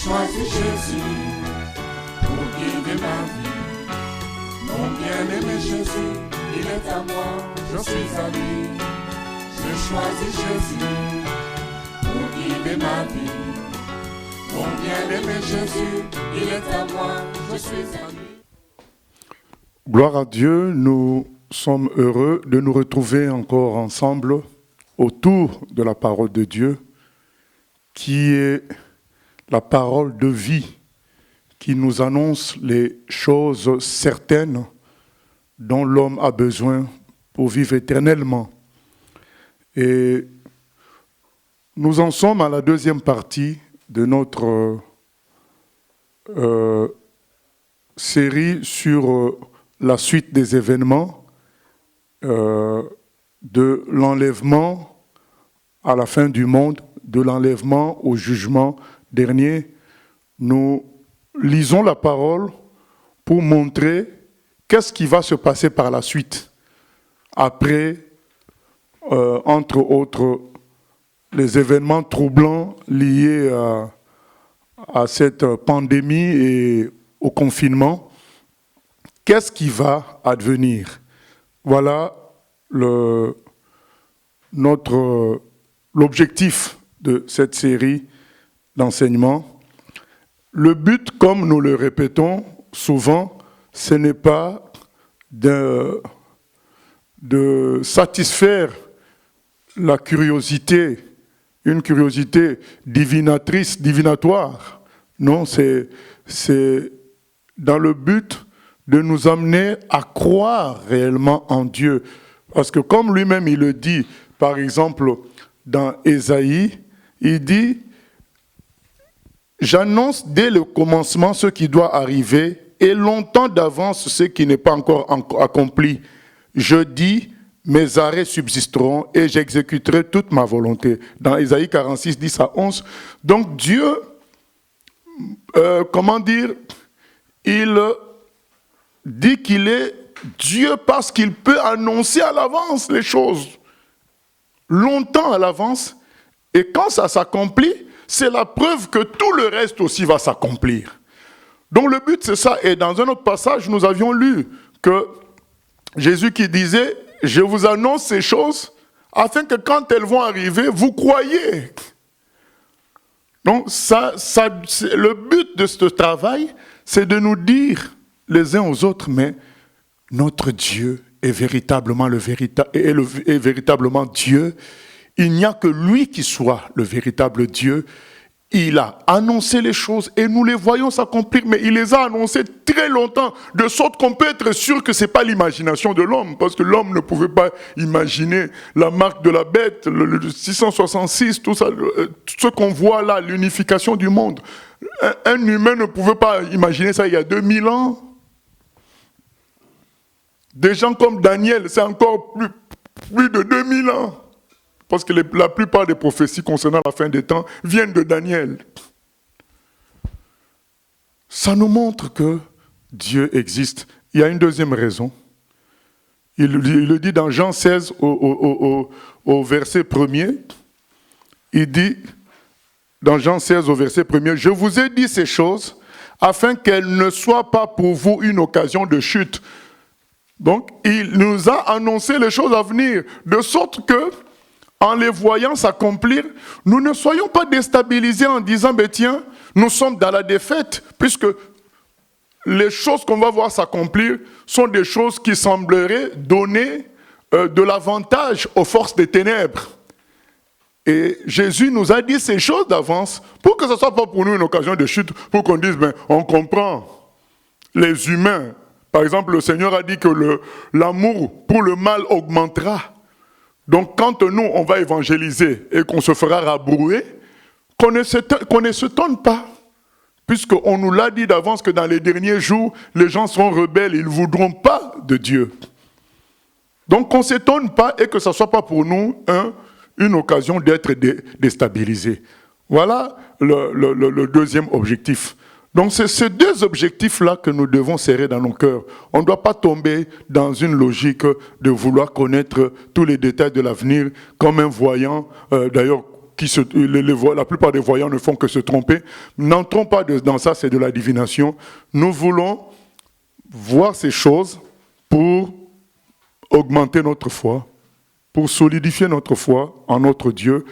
choisi Jésus pour guider ma vie. Mon bien-aimé Jésus, il est à moi, je suis à lui. J'ai choisi Jésus pour guider ma vie. Mon bien-aimé Jésus, il est à moi, je suis à lui. Gloire à Dieu, nous sommes heureux de nous retrouver encore ensemble autour de la parole de Dieu, qui est la parole de vie, qui nous annonce les choses certaines dont l'homme a besoin pour vivre éternellement. Et nous en sommes à la deuxième partie de notre série sur la suite des événements, de l'enlèvement à la fin du monde, de l'enlèvement au jugement dernier. Nous lisons la parole pour montrer qu'est-ce qui va se passer par la suite, après, entre autres, les événements troublants liés à cette pandémie et au confinement. Qu'est-ce qui va advenir? Voilà l'objectif de cette série d'enseignements. Le but, comme nous le répétons souvent, ce n'est pas de satisfaire la curiosité, une curiosité divinatoire. Non, c'est dans le but de nous amener à croire réellement en Dieu. Parce que comme lui-même il le dit, par exemple, dans Ésaïe, il dit « J'annonce dès le commencement ce qui doit arriver et longtemps d'avance ce qui n'est pas encore accompli. Je dis, mes arrêts subsisteront et j'exécuterai toute ma volonté. » Dans Ésaïe 46, 10 à 11. Donc Dieu, il dit qu'il est Dieu parce qu'il peut annoncer à l'avance les choses, longtemps à l'avance, et quand ça s'accomplit, c'est la preuve que tout le reste aussi va s'accomplir. Donc le but c'est ça, et dans un autre passage, nous avions lu que Jésus qui disait « Je vous annonce ces choses, afin que quand elles vont arriver, vous croyez ». Donc le but de ce travail, c'est de nous dire les uns aux autres, mais notre Dieu est véritablement véritablement Dieu. Il n'y a que lui qui soit le véritable Dieu. Il a annoncé les choses et nous les voyons s'accomplir, mais il les a annoncées très longtemps, de sorte qu'on peut être sûr que ce n'est pas l'imagination de l'homme, parce que l'homme ne pouvait pas imaginer la marque de la bête, le 666, tout ça, ce qu'on voit là, l'unification du monde. Un humain ne pouvait pas imaginer ça il y a 2000 ans. Des gens comme Daniel, c'est encore plus de 2000 ans. Parce que la plupart des prophéties concernant la fin des temps viennent de Daniel. Ça nous montre que Dieu existe. Il y a une deuxième raison. Il le dit dans Jean 16 au verset 1er. Il dit, dans Jean 16 au verset 1er, « Je vous ai dit ces choses afin qu'elles ne soient pas pour vous une occasion de chute. » Donc, il nous a annoncé les choses à venir, de sorte que, en les voyant s'accomplir, nous ne soyons pas déstabilisés en disant, « Tiens, nous sommes dans la défaite, puisque les choses qu'on va voir s'accomplir sont des choses qui sembleraient donner de l'avantage aux forces des ténèbres. » Et Jésus nous a dit ces choses d'avance pour que ce ne soit pas pour nous une occasion de chute, pour qu'on dise, on comprend les humains. Par exemple, le Seigneur a dit que l'amour pour le mal augmentera. Donc quand nous, on va évangéliser et qu'on se fera rabrouer, qu'on ne s'étonne pas. Puisqu'on nous l'a dit d'avance que dans les derniers jours, les gens seront rebelles, ils ne voudront pas de Dieu. Donc qu'on ne s'étonne pas et que ce ne soit pas pour nous une occasion d'être déstabilisés. Voilà le deuxième objectif. Donc c'est ces deux objectifs-là que nous devons serrer dans nos cœurs. On ne doit pas tomber dans une logique de vouloir connaître tous les détails de l'avenir comme un voyant. D'ailleurs, la plupart des voyants ne font que se tromper. N'entrons pas dans ça, c'est de la divination. Nous voulons voir ces choses pour augmenter notre foi, pour solidifier notre foi en notre Dieu.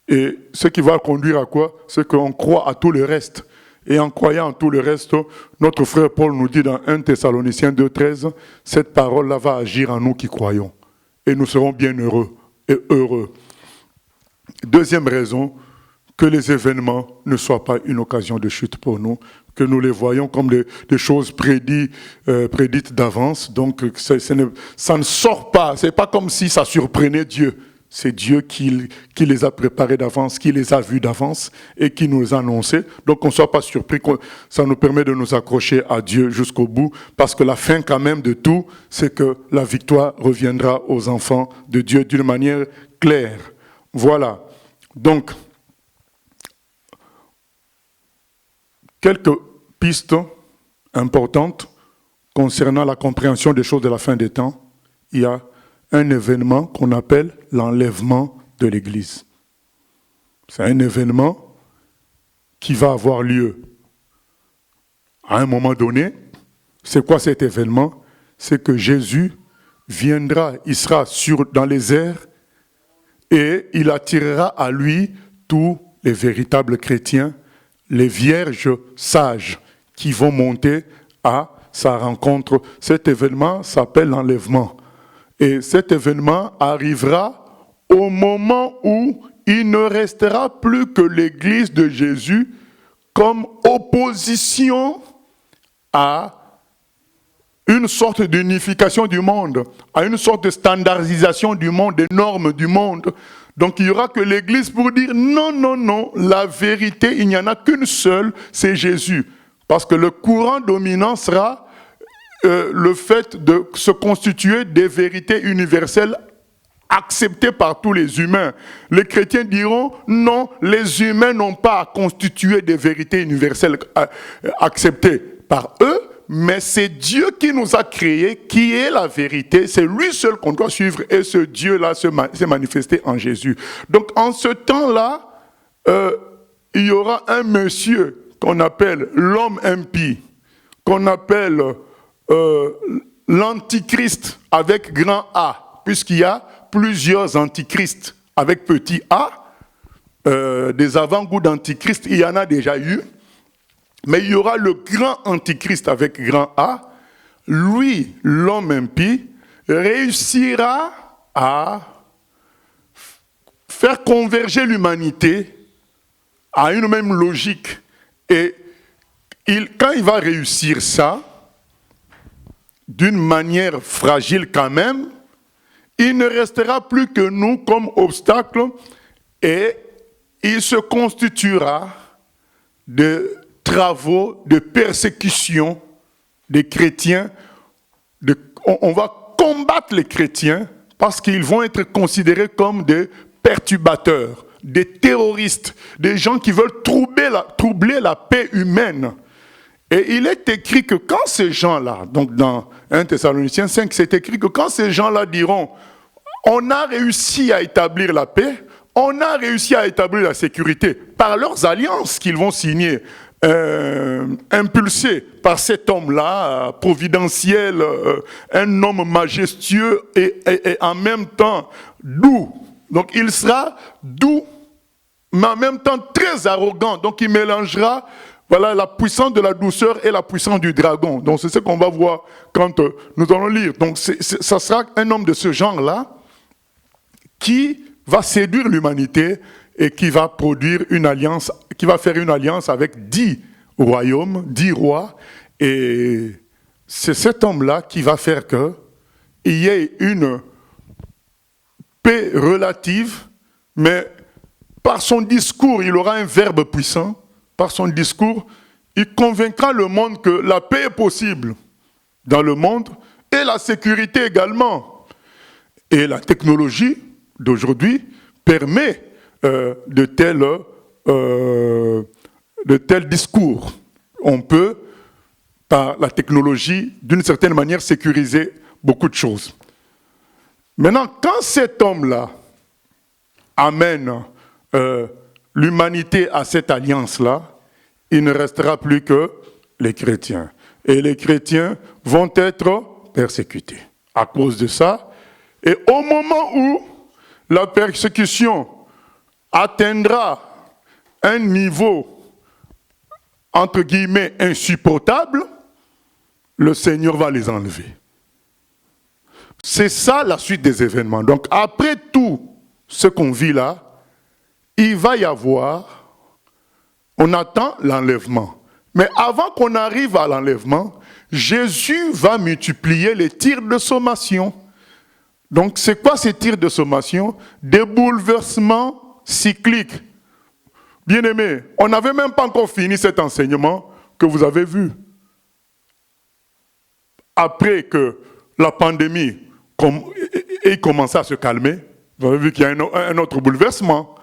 Et ce qui va conduire à quoi? C'est qu'on croit à tout le reste. Et en croyant à tout le reste, notre frère Paul nous dit dans 1 Thessaloniciens 2,13, cette parole-là va agir en nous qui croyons. Et nous serons bien heureux et heureux. Deuxième raison, que les événements ne soient pas une occasion de chute pour nous, que nous les voyons comme des choses prédites d'avance. Donc ça ne sort pas, c'est pas comme si ça surprenait Dieu. C'est Dieu qui les a préparés d'avance, qui les a vus d'avance et qui nous a annoncés. Donc on ne soit pas surpris, ça nous permet de nous accrocher à Dieu jusqu'au bout, parce que la fin quand même de tout, c'est que la victoire reviendra aux enfants de Dieu d'une manière claire. Voilà. Donc, quelques pistes importantes concernant la compréhension des choses de la fin des temps. Il y a un événement qu'on appelle l'enlèvement de l'Église. C'est un événement qui va avoir lieu à un moment donné. C'est quoi cet événement? C'est que Jésus viendra, il sera dans les airs et il attirera à lui tous les véritables chrétiens, les vierges sages qui vont monter à sa rencontre. Cet événement s'appelle l'enlèvement. Et cet événement arrivera au moment où il ne restera plus que l'Église de Jésus comme opposition à une sorte d'unification du monde, à une sorte de standardisation du monde, des normes du monde. Donc il n'y aura que l'Église pour dire non, non, non, la vérité, il n'y en a qu'une seule, c'est Jésus. Parce que le courant dominant sera le fait de se constituer des vérités universelles acceptées par tous les humains. Les chrétiens diront non, les humains n'ont pas à constituer des vérités universelles acceptées par eux, mais c'est Dieu qui nous a créés, qui est la vérité. C'est lui seul qu'on doit suivre et ce Dieu-là s'est manifesté en Jésus. Donc en ce temps-là, il y aura un monsieur qu'on appelle l'homme impie, qu'on appelle l'antichrist avec grand A, puisqu'il y a plusieurs antichrists avec petit a, des avant-goûts d'antichrist, il y en a déjà eu, mais il y aura le grand antichrist avec grand A. Lui, l'homme impie, réussira à faire converger l'humanité à une même logique. Et quand il va réussir ça, d'une manière fragile quand même, il ne restera plus que nous comme obstacle et il se constituera de travaux de persécution des chrétiens. On va combattre les chrétiens parce qu'ils vont être considérés comme des perturbateurs, des terroristes, des gens qui veulent troubler la paix humaine. Et il est écrit que quand ces gens-là, donc dans 1 Thessaloniciens 5, c'est écrit que quand ces gens-là diront « on a réussi à établir la paix, on a réussi à établir la sécurité par leurs alliances qu'ils vont signer, impulsés par cet homme-là, providentiel, un homme majestueux et en même temps doux. Donc il sera doux, mais en même temps très arrogant. Donc il mélangera la puissance de la douceur et la puissance du dragon. Donc c'est ce qu'on va voir quand nous allons lire. Donc ça sera un homme de ce genre-là qui va séduire l'humanité et qui va produire une alliance, qui va faire une alliance avec 10 royaumes, 10 rois. Et c'est cet homme-là qui va faire qu'il y ait une paix relative, mais par son discours, il aura un verbe puissant. Par son discours, il convaincra le monde que la paix est possible dans le monde et la sécurité également. Et la technologie d'aujourd'hui permet de tels discours. On peut, par la technologie, d'une certaine manière, sécuriser beaucoup de choses. Maintenant, quand cet homme-là amène l'humanité à cette alliance-là, il ne restera plus que les chrétiens. Et les chrétiens vont être persécutés à cause de ça. Et au moment où la persécution atteindra un niveau, entre guillemets, insupportable, le Seigneur va les enlever. C'est ça la suite des événements. Donc après tout ce qu'on vit là, il va y avoir, on attend l'enlèvement. Mais avant qu'on arrive à l'enlèvement, Jésus va multiplier les tirs de sommation. Donc c'est quoi ces tirs de sommation? Des bouleversements cycliques. Bien-aimés, on n'avait même pas encore fini cet enseignement que vous avez vu. Après que la pandémie ait commencé à se calmer, vous avez vu qu'il y a un autre bouleversement.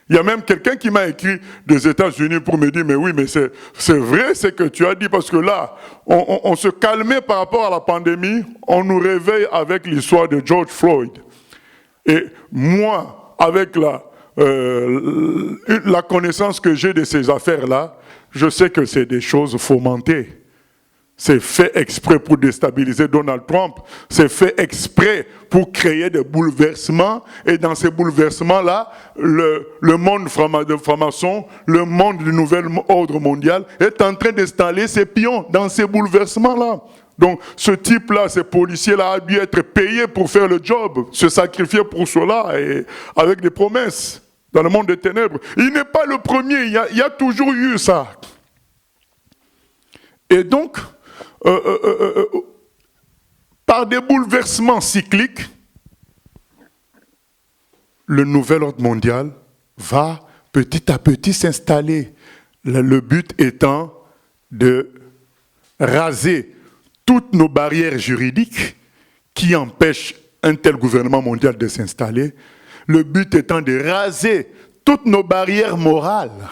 Il y a même quelqu'un qui m'a écrit des États-Unis pour me dire, mais oui, mais c'est vrai ce que tu as dit, parce que là, on se calmait par rapport à la pandémie, on nous réveille avec l'histoire de George Floyd. Et moi, avec la connaissance que j'ai de ces affaires-là, je sais que c'est des choses fomentées. C'est fait exprès pour déstabiliser Donald Trump. C'est fait exprès pour créer des bouleversements. Et dans ces bouleversements-là, le monde franc-maçon, le monde du nouvel ordre mondial est en train d'installer ses pions dans ces bouleversements-là. Donc ce type-là, ces policiers-là, a dû être payé pour faire le job, se sacrifier pour cela, et avec des promesses dans le monde des ténèbres. Il n'est pas le premier, il y a toujours eu ça. Et donc, par des bouleversements cycliques, le nouvel ordre mondial va petit à petit s'installer. Le but étant de raser toutes nos barrières juridiques qui empêchent un tel gouvernement mondial de s'installer. Le but étant de raser toutes nos barrières morales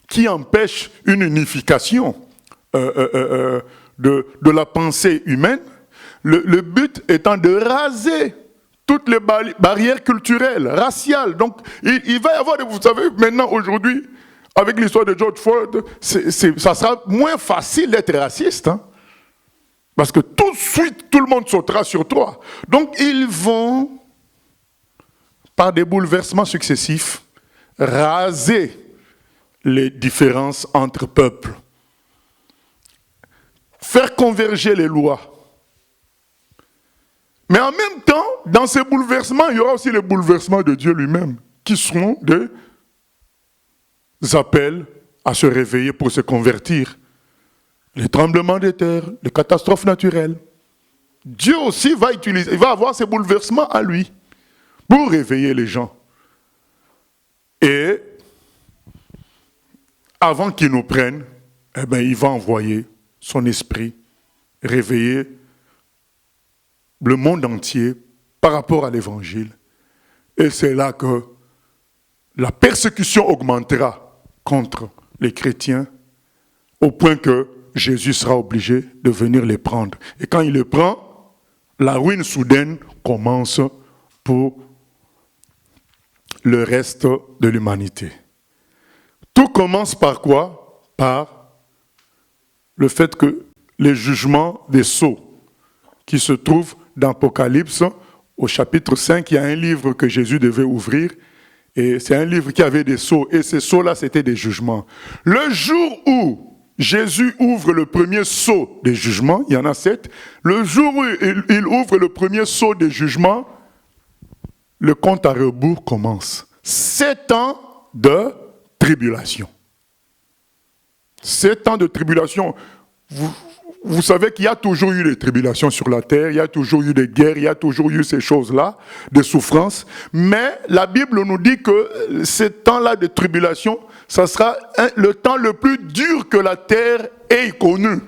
qui empêchent une unification de la pensée humaine, le but étant de raser toutes les barrières culturelles, raciales. Donc, il va y avoir, vous savez, maintenant, aujourd'hui, avec l'histoire de George Floyd, ça sera moins facile d'être raciste, hein, parce que tout de suite, tout le monde sautera sur toi. Donc, ils vont, par des bouleversements successifs, raser les différences entre peuples. Faire converger les lois. Mais en même temps, dans ces bouleversements, il y aura aussi les bouleversements de Dieu lui-même, qui seront des appels à se réveiller pour se convertir. Les tremblements de terre, les catastrophes naturelles. Dieu aussi va avoir ces bouleversements à lui, pour réveiller les gens. Et avant qu'il nous prenne, eh bien, il va envoyer son esprit, réveiller le monde entier par rapport à l'évangile. Et c'est là que la persécution augmentera contre les chrétiens, au point que Jésus sera obligé de venir les prendre. Et quand il les prend, la ruine soudaine commence pour le reste de l'humanité. Tout commence par quoi? Par le fait que les jugements des sceaux qui se trouvent dans Apocalypse, au chapitre 5, il y a un livre que Jésus devait ouvrir, et c'est un livre qui avait des sceaux, et ces sceaux-là, c'était des jugements. Le jour où Jésus ouvre le premier sceau des jugements, il y en a 7, le jour où il ouvre le premier sceau des jugements, le compte à rebours commence. 7 ans de tribulation. 7 ans de tribulation. Vous savez qu'il y a toujours eu des tribulations sur la terre, il y a toujours eu des guerres, il y a toujours eu ces choses-là, des souffrances. Mais la Bible nous dit que ces temps-là de tribulation, ça sera le temps le plus dur que la terre ait connu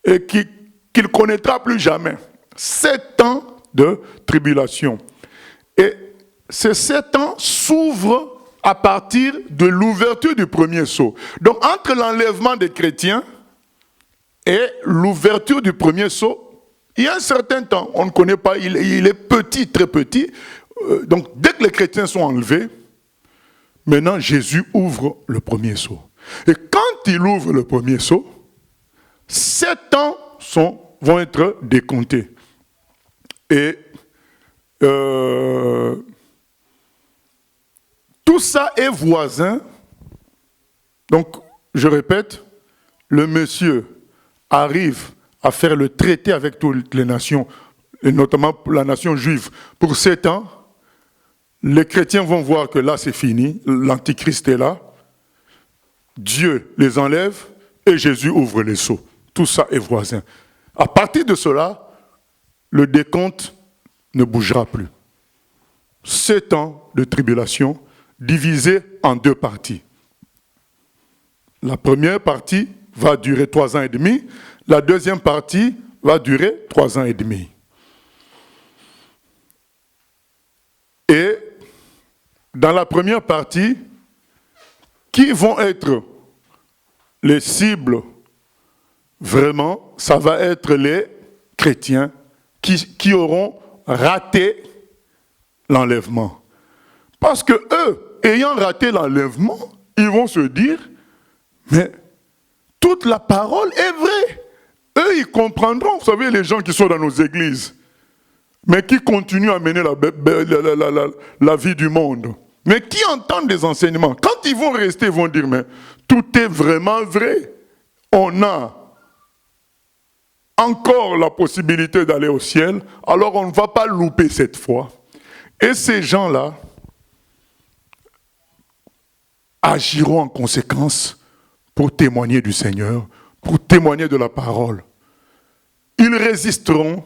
et qu'il connaîtra plus jamais. 7 ans de tribulation. Et ces 7 ans s'ouvrent à partir de l'ouverture du premier sceau. Donc entre l'enlèvement des chrétiens et l'ouverture du premier sceau, il y a un certain temps, on ne connaît pas, il est petit, très petit. Donc, dès que les chrétiens sont enlevés, maintenant, Jésus ouvre le premier sceau. Et quand il ouvre le premier sceau, 7 ans vont être décomptés. Et tout ça est voisin. Donc, je répète, le monsieur arrive à faire le traité avec toutes les nations, et notamment la nation juive, pour 7 ans. Les chrétiens vont voir que là, c'est fini, l'antichrist est là. Dieu les enlève et Jésus ouvre les sceaux. Tout ça est voisin. À partir de cela, le décompte ne bougera plus. 7 ans de tribulation divisés en 2 parties. La première partie va durer 3 ans et demi. La deuxième partie va durer 3 ans et demi. Et dans la première partie, qui vont être les cibles vraiment? Ça va être les chrétiens qui auront raté l'enlèvement. Parce que eux, ayant raté l'enlèvement, ils vont se dire, mais toute la parole est vraie. Eux, ils comprendront, vous savez, les gens qui sont dans nos églises, mais qui continuent à mener la vie du monde, mais qui entendent des enseignements. Quand ils vont rester, ils vont dire, mais tout est vraiment vrai. On a encore la possibilité d'aller au ciel, alors on ne va pas louper cette fois. Et ces gens-là agiront en conséquence pour témoigner du Seigneur, pour témoigner de la parole. Ils résisteront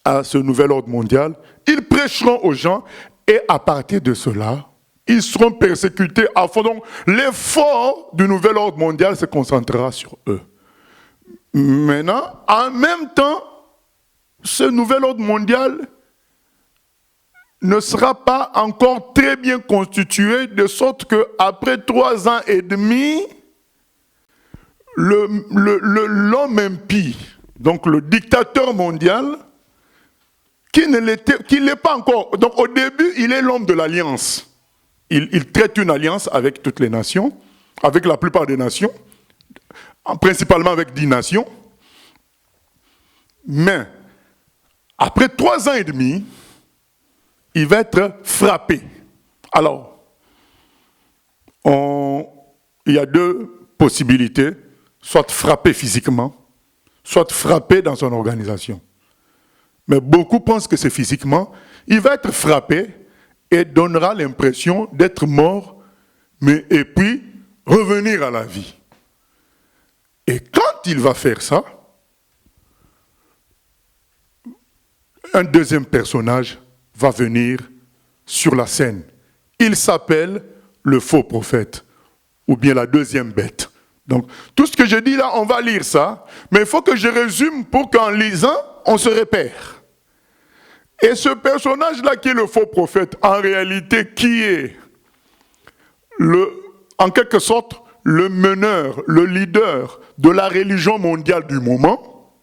à ce nouvel ordre mondial, ils prêcheront aux gens, et à partir de cela, ils seront persécutés à fond. Donc, l'effort du nouvel ordre mondial se concentrera sur eux. Maintenant, en même temps, ce nouvel ordre mondial ne sera pas encore très bien constitué, de sorte qu'après 3 ans et demi, l'homme impie, donc le dictateur mondial, qui ne l'est pas encore. Donc au début, il est l'homme de l'alliance. Il traite une alliance avec toutes les nations, avec la plupart des nations, principalement avec 10 nations. Mais après 3 ans et demi, il va être frappé. Alors, il y a 2 possibilités, soit frappé physiquement, soit frappé dans son organisation. Mais beaucoup pensent que c'est physiquement. Il va être frappé et donnera l'impression d'être mort, et puis revenir à la vie. Et quand il va faire ça, un deuxième personnage va venir sur la scène. Il s'appelle le faux prophète, ou bien la deuxième bête. Donc, tout ce que je dis là, on va lire ça, mais il faut que je résume pour qu'en lisant, on se repère. Et ce personnage-là qui est le faux prophète, en réalité, qui est en quelque sorte le meneur, le leader de la religion mondiale du moment,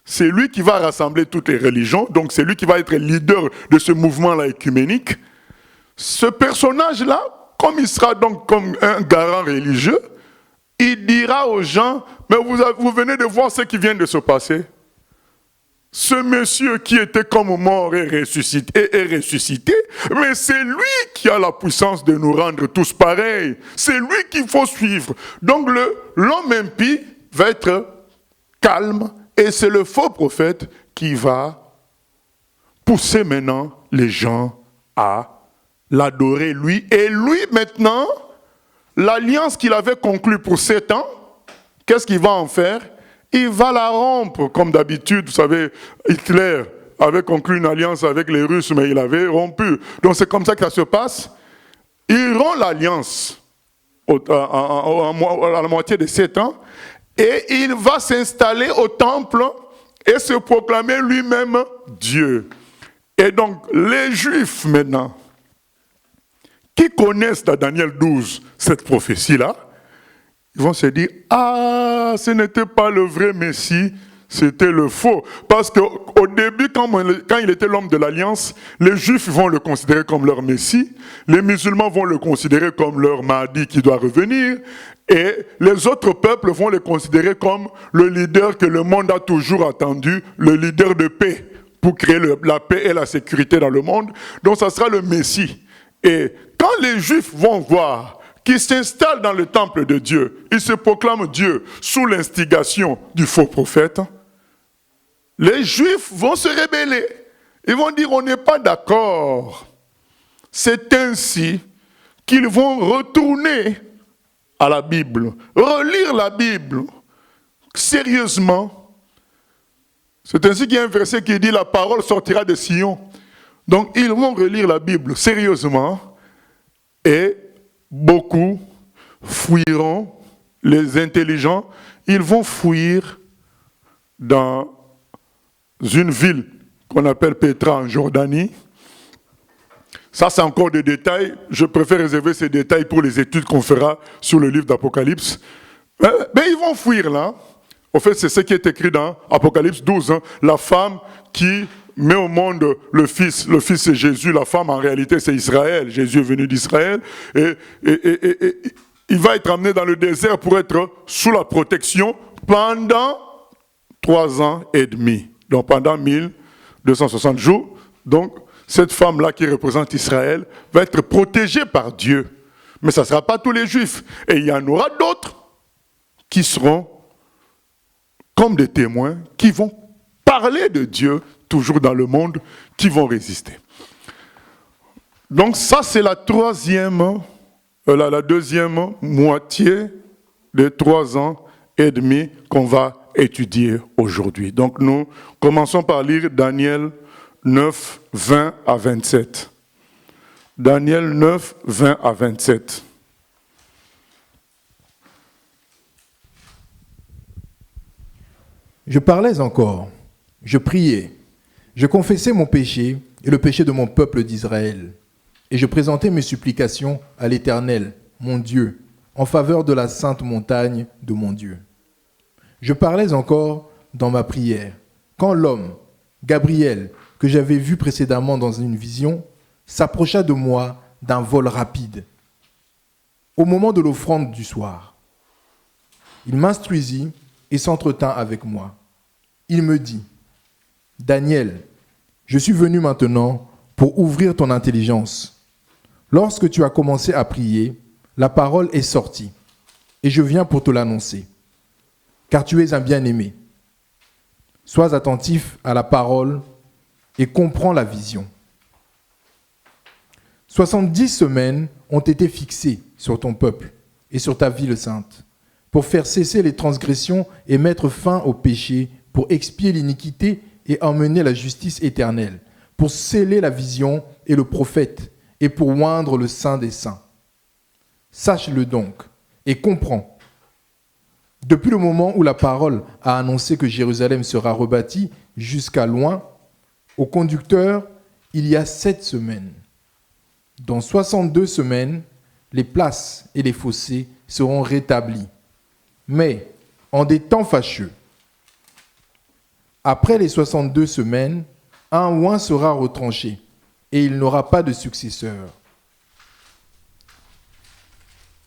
c'est lui qui va rassembler toutes les religions, donc c'est lui qui va être leader de ce mouvement-là écuménique. Ce personnage-là, comme il sera donc comme un garant religieux, il dira aux gens, mais vous venez de voir ce qui vient de se passer. Ce monsieur qui était comme mort est ressuscité, mais c'est lui qui a la puissance de nous rendre tous pareils. C'est lui qu'il faut suivre. Donc l'homme impie va être calme, et c'est le faux prophète qui va pousser maintenant les gens à l'adorer lui. Et lui maintenant, l'alliance qu'il avait conclue pour 7 ans, qu'est-ce qu'il va en faire? Il va la rompre, comme d'habitude. Vous savez, Hitler avait conclu une alliance avec les Russes, mais il avait rompu. Donc c'est comme ça que ça se passe. Il rompt l'alliance à la moitié de 7 ans, et il va s'installer au temple et se proclamer lui-même Dieu. Et donc, les Juifs maintenant, qui connaissent dans Daniel 12 cette prophétie-là, ils vont se dire, ah, ce n'était pas le vrai Messie, c'était le faux. Parce qu'au début, quand il était l'homme de l'Alliance, les Juifs vont le considérer comme leur Messie, les musulmans vont le considérer comme leur Mahdi qui doit revenir, et les autres peuples vont le considérer comme le leader que le monde a toujours attendu, le leader de paix, pour créer la paix et la sécurité dans le monde. Donc ça sera le Messie. Et quand les Juifs vont voir qu'il s'installe dans le temple de Dieu, il se proclame Dieu sous l'instigation du faux prophète, les Juifs vont se rebeller. Ils vont dire, on n'est pas d'accord. C'est ainsi qu'ils vont retourner à la Bible, relire la Bible sérieusement. C'est ainsi qu'il y a un verset qui dit, la parole sortira de Sion. Donc ils vont relire la Bible sérieusement et beaucoup fouilleront, les intelligents, ils vont fouiller dans une ville qu'on appelle Pétra en Jordanie. Ça, c'est encore des détails. Je préfère réserver ces détails pour les études qu'on fera sur le livre d'Apocalypse. Mais ils vont fuir là. En fait, c'est ce qui est écrit dans Apocalypse 12. Hein. La femme qui met au monde le fils c'est Jésus. La femme, en réalité, c'est Israël. Jésus est venu d'Israël. Et il va être amené dans le désert pour être sous la protection pendant 3 ans et demi. Donc pendant 1260 jours. Donc cette femme-là qui représente Israël va être protégée par Dieu. Mais ça ne sera pas tous les Juifs. Et il y en aura d'autres qui seront comme des témoins, qui vont parler de Dieu, toujours dans le monde, qui vont résister. Donc ça, c'est la deuxième moitié des 3 ans et demi qu'on va étudier aujourd'hui. Donc nous commençons par lire Daniel 9, 20 à 27. Daniel 9, 20 à 27. Je parlais encore, je priais, je confessais mon péché et le péché de mon peuple d'Israël, et je présentais mes supplications à l'Éternel, mon Dieu, en faveur de la sainte montagne de mon Dieu. Je parlais encore dans ma prière, quand l'homme, Gabriel, que j'avais vu précédemment dans une vision, s'approcha de moi d'un vol rapide, au moment de l'offrande du soir. Il m'instruisit et s'entretint avec moi. Il me dit, « Daniel, je suis venu maintenant pour ouvrir ton intelligence. Lorsque tu as commencé à prier, la parole est sortie, et je viens pour te l'annoncer, car tu es un bien-aimé. Sois attentif à la parole et comprends la vision. 70 semaines ont été fixées sur ton peuple et sur ta ville sainte, pour faire cesser les transgressions et mettre fin au péché, pour expier l'iniquité et emmener la justice éternelle, pour sceller la vision et le prophète, et pour oindre le Saint des Saints. Sache-le donc et comprends. Depuis le moment où la parole a annoncé que Jérusalem sera rebâtie jusqu'à loin, au conducteur, il y a 7 semaines. Dans 62 semaines, les places et les fossés seront rétablis. Mais en des temps fâcheux, après les 62 semaines, un oint sera retranché et il n'aura pas de successeur.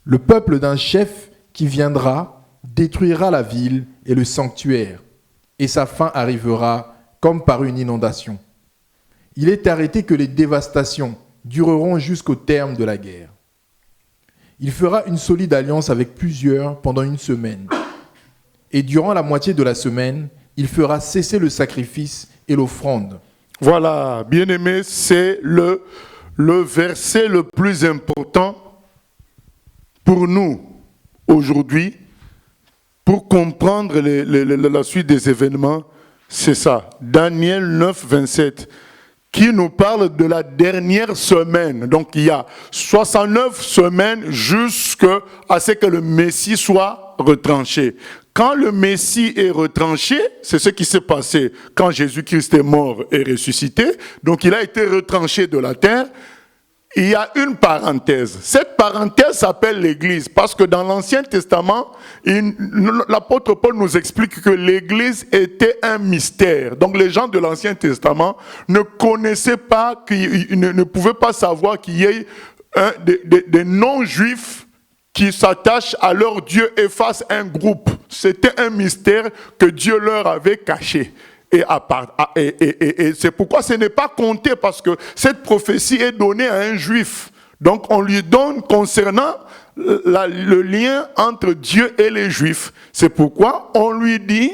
Le peuple d'un chef qui viendra détruira la ville et le sanctuaire, et sa fin arrivera comme par une inondation. Il est arrêté que les dévastations dureront jusqu'au terme de la guerre. Il fera une solide alliance avec plusieurs pendant 1 semaine. Et durant la moitié de la semaine, il fera cesser le sacrifice et l'offrande. Voilà, bien-aimés, c'est le verset le plus important pour nous aujourd'hui, pour comprendre la suite des événements. C'est ça, Daniel 9, 27, qui nous parle de la dernière semaine. Donc il y a 69 semaines jusqu'à ce que le Messie soit retranché. Quand le Messie est retranché, c'est ce qui s'est passé quand Jésus-Christ est mort et ressuscité. Donc il a été retranché de la terre. il y a une parenthèse. Cette parenthèse s'appelle l'Église, parce que dans l'Ancien Testament, l'apôtre Paul nous explique que l'Église était un mystère. Donc les gens de l'Ancien Testament ne connaissaient pas, ne pouvaient pas savoir qu'il y ait des non-juifs qui s'attachent à leur Dieu et fassent un groupe. C'était un mystère que Dieu leur avait caché. Et c'est pourquoi ce n'est pas compté, parce que cette prophétie est donnée à un juif. Donc on lui donne concernant le lien entre Dieu et les juifs. C'est pourquoi on lui dit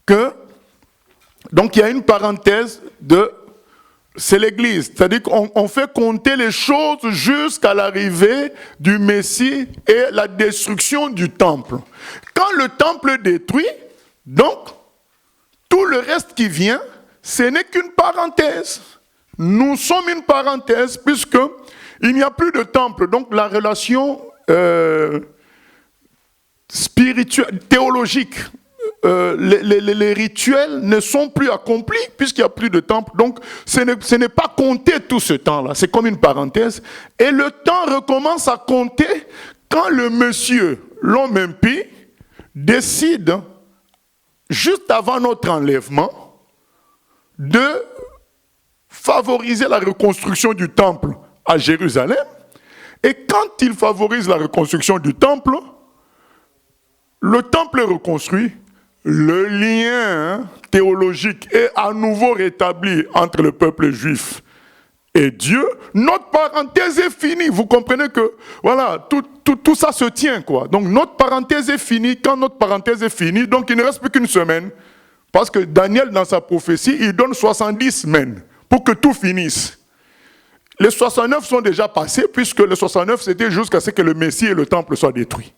que, donc il y a une parenthèse c'est l'Église. C'est-à-dire qu'on fait compter les choses jusqu'à l'arrivée du Messie et la destruction du temple. Quand le temple est détruit, donc, tout le reste qui vient, ce n'est qu'une parenthèse. Nous sommes une parenthèse puisque il n'y a plus de temple. Donc la relation spirituelle, théologique, les rituels ne sont plus accomplis puisqu'il n'y a plus de temple. Donc ce n'est pas compté tout ce temps-là. C'est comme une parenthèse. Et le temps recommence à compter quand le monsieur, l'homme impie, décide, juste avant notre enlèvement, de favoriser la reconstruction du temple à Jérusalem. Et quand il favorise la reconstruction du temple est reconstruit, le lien théologique est à nouveau rétabli entre le peuple juif et Dieu. Notre parenthèse est finie. Vous comprenez que, voilà, tout ça se tient, quoi. Donc notre parenthèse est finie. Quand notre parenthèse est finie, donc il ne reste plus qu'une semaine. Parce que Daniel, dans sa prophétie, il donne 70 semaines pour que tout finisse. Les 69 sont déjà passés, puisque les 69, c'était jusqu'à ce que le Messie et le temple soient détruits.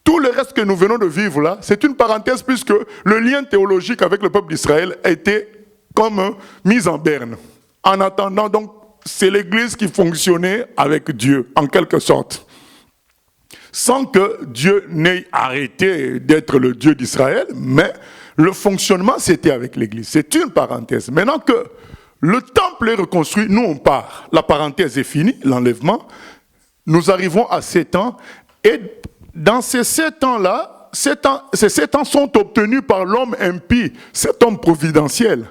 Tout le reste que nous venons de vivre là, c'est une parenthèse, puisque le lien théologique avec le peuple d'Israël a été comme mis en berne. En attendant, donc, c'est l'Église qui fonctionnait avec Dieu, en quelque sorte. Sans que Dieu n'ait arrêté d'être le Dieu d'Israël, mais le fonctionnement, c'était avec l'Église. C'est une parenthèse. Maintenant que le temple est reconstruit, nous on part. La parenthèse est finie, l'enlèvement. Nous arrivons à 7 ans. Et dans ces 7 ans-là, ces 7 ans sont obtenus par l'homme impie, cet homme providentiel,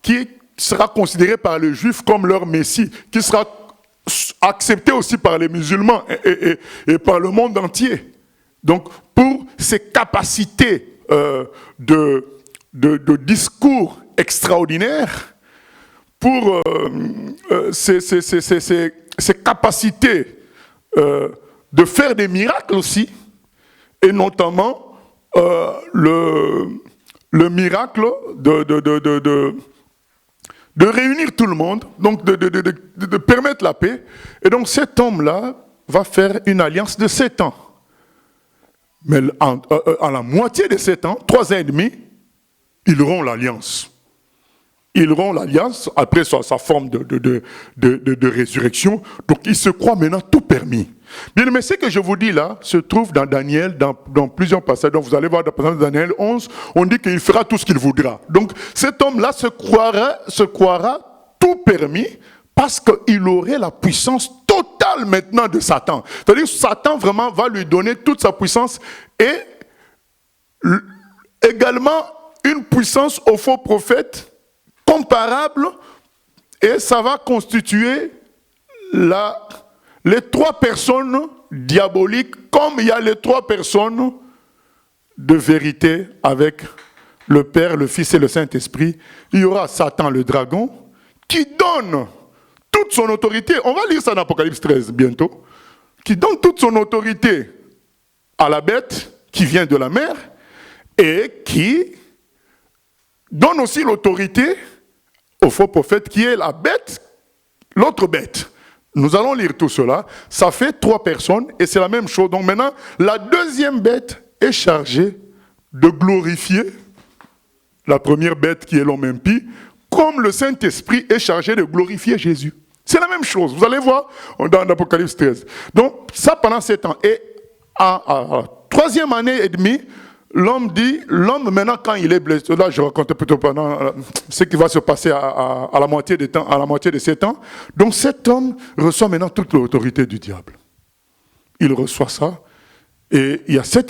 qui sera considéré par les Juifs comme leur Messie, qui sera accepté aussi par les musulmans et par le monde entier. Donc, pour ses capacités de discours extraordinaires, pour ses capacités de faire des miracles aussi, et notamment le miracle de réunir tout le monde, donc de permettre la paix. Et donc cet homme-là va faire une alliance de 7 ans. Mais à la moitié de 7 ans, 3 ans et demi, ils rompt l'alliance. Ils rompent l'alliance après sa forme de résurrection. Donc il se croit maintenant tout permis. Bien, mais ce que je vous dis là se trouve dans Daniel, dans plusieurs passages. Donc vous allez voir dans Daniel 11, on dit qu'il fera tout ce qu'il voudra. Donc cet homme-là se croira tout permis parce qu'il aurait la puissance totale maintenant de Satan. C'est-à-dire que Satan vraiment va lui donner toute sa puissance et également une puissance au faux prophète comparable, et ça va constituer les 3 personnes diaboliques, comme il y a les 3 personnes de vérité avec le Père, le Fils et le Saint-Esprit. Il y aura Satan le dragon qui donne toute son autorité, on va lire ça dans Apocalypse 13 bientôt, qui donne toute son autorité à la bête qui vient de la mer et qui donne aussi l'autorité au faux prophète qui est la bête, l'autre bête. Nous allons lire tout cela. Ça fait 3 personnes et c'est la même chose. Donc maintenant, la deuxième bête est chargée de glorifier la première bête qui est l'homme impie, comme le Saint-Esprit est chargé de glorifier Jésus. C'est la même chose. Vous allez voir dans l'Apocalypse 13. Donc ça pendant 7 ans. Et à la 3e année et demie, l'homme maintenant quand il est blessé, là je racontais plutôt pendant ce qui va se passer à la moitié des temps, à la moitié de ces temps. Donc cet homme reçoit maintenant toute l'autorité du diable. Il reçoit ça, et il y a ces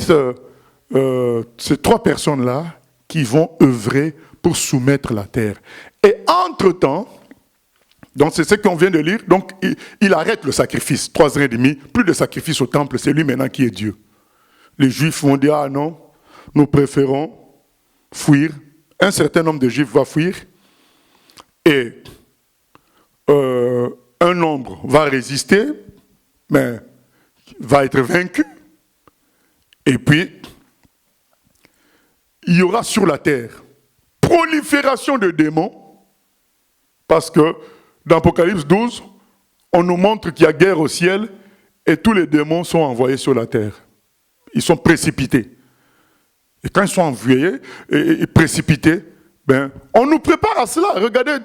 trois personnes-là qui vont œuvrer pour soumettre la terre. Et entre-temps, donc c'est ce qu'on vient de lire, donc il arrête le sacrifice, 3 ans et demi, plus de sacrifice au temple, c'est lui maintenant qui est Dieu. Les Juifs vont dire, ah non, nous préférons fuir. Un certain nombre de Juifs va fuir, et un nombre va résister, mais va être vaincu. Et puis, il y aura sur la terre prolifération de démons, parce que dans Apocalypse 12, on nous montre qu'il y a guerre au ciel et tous les démons sont envoyés sur la terre. Ils sont précipités. Et quand ils sont envoyés et précipités, ben, on nous prépare à cela. Regardez,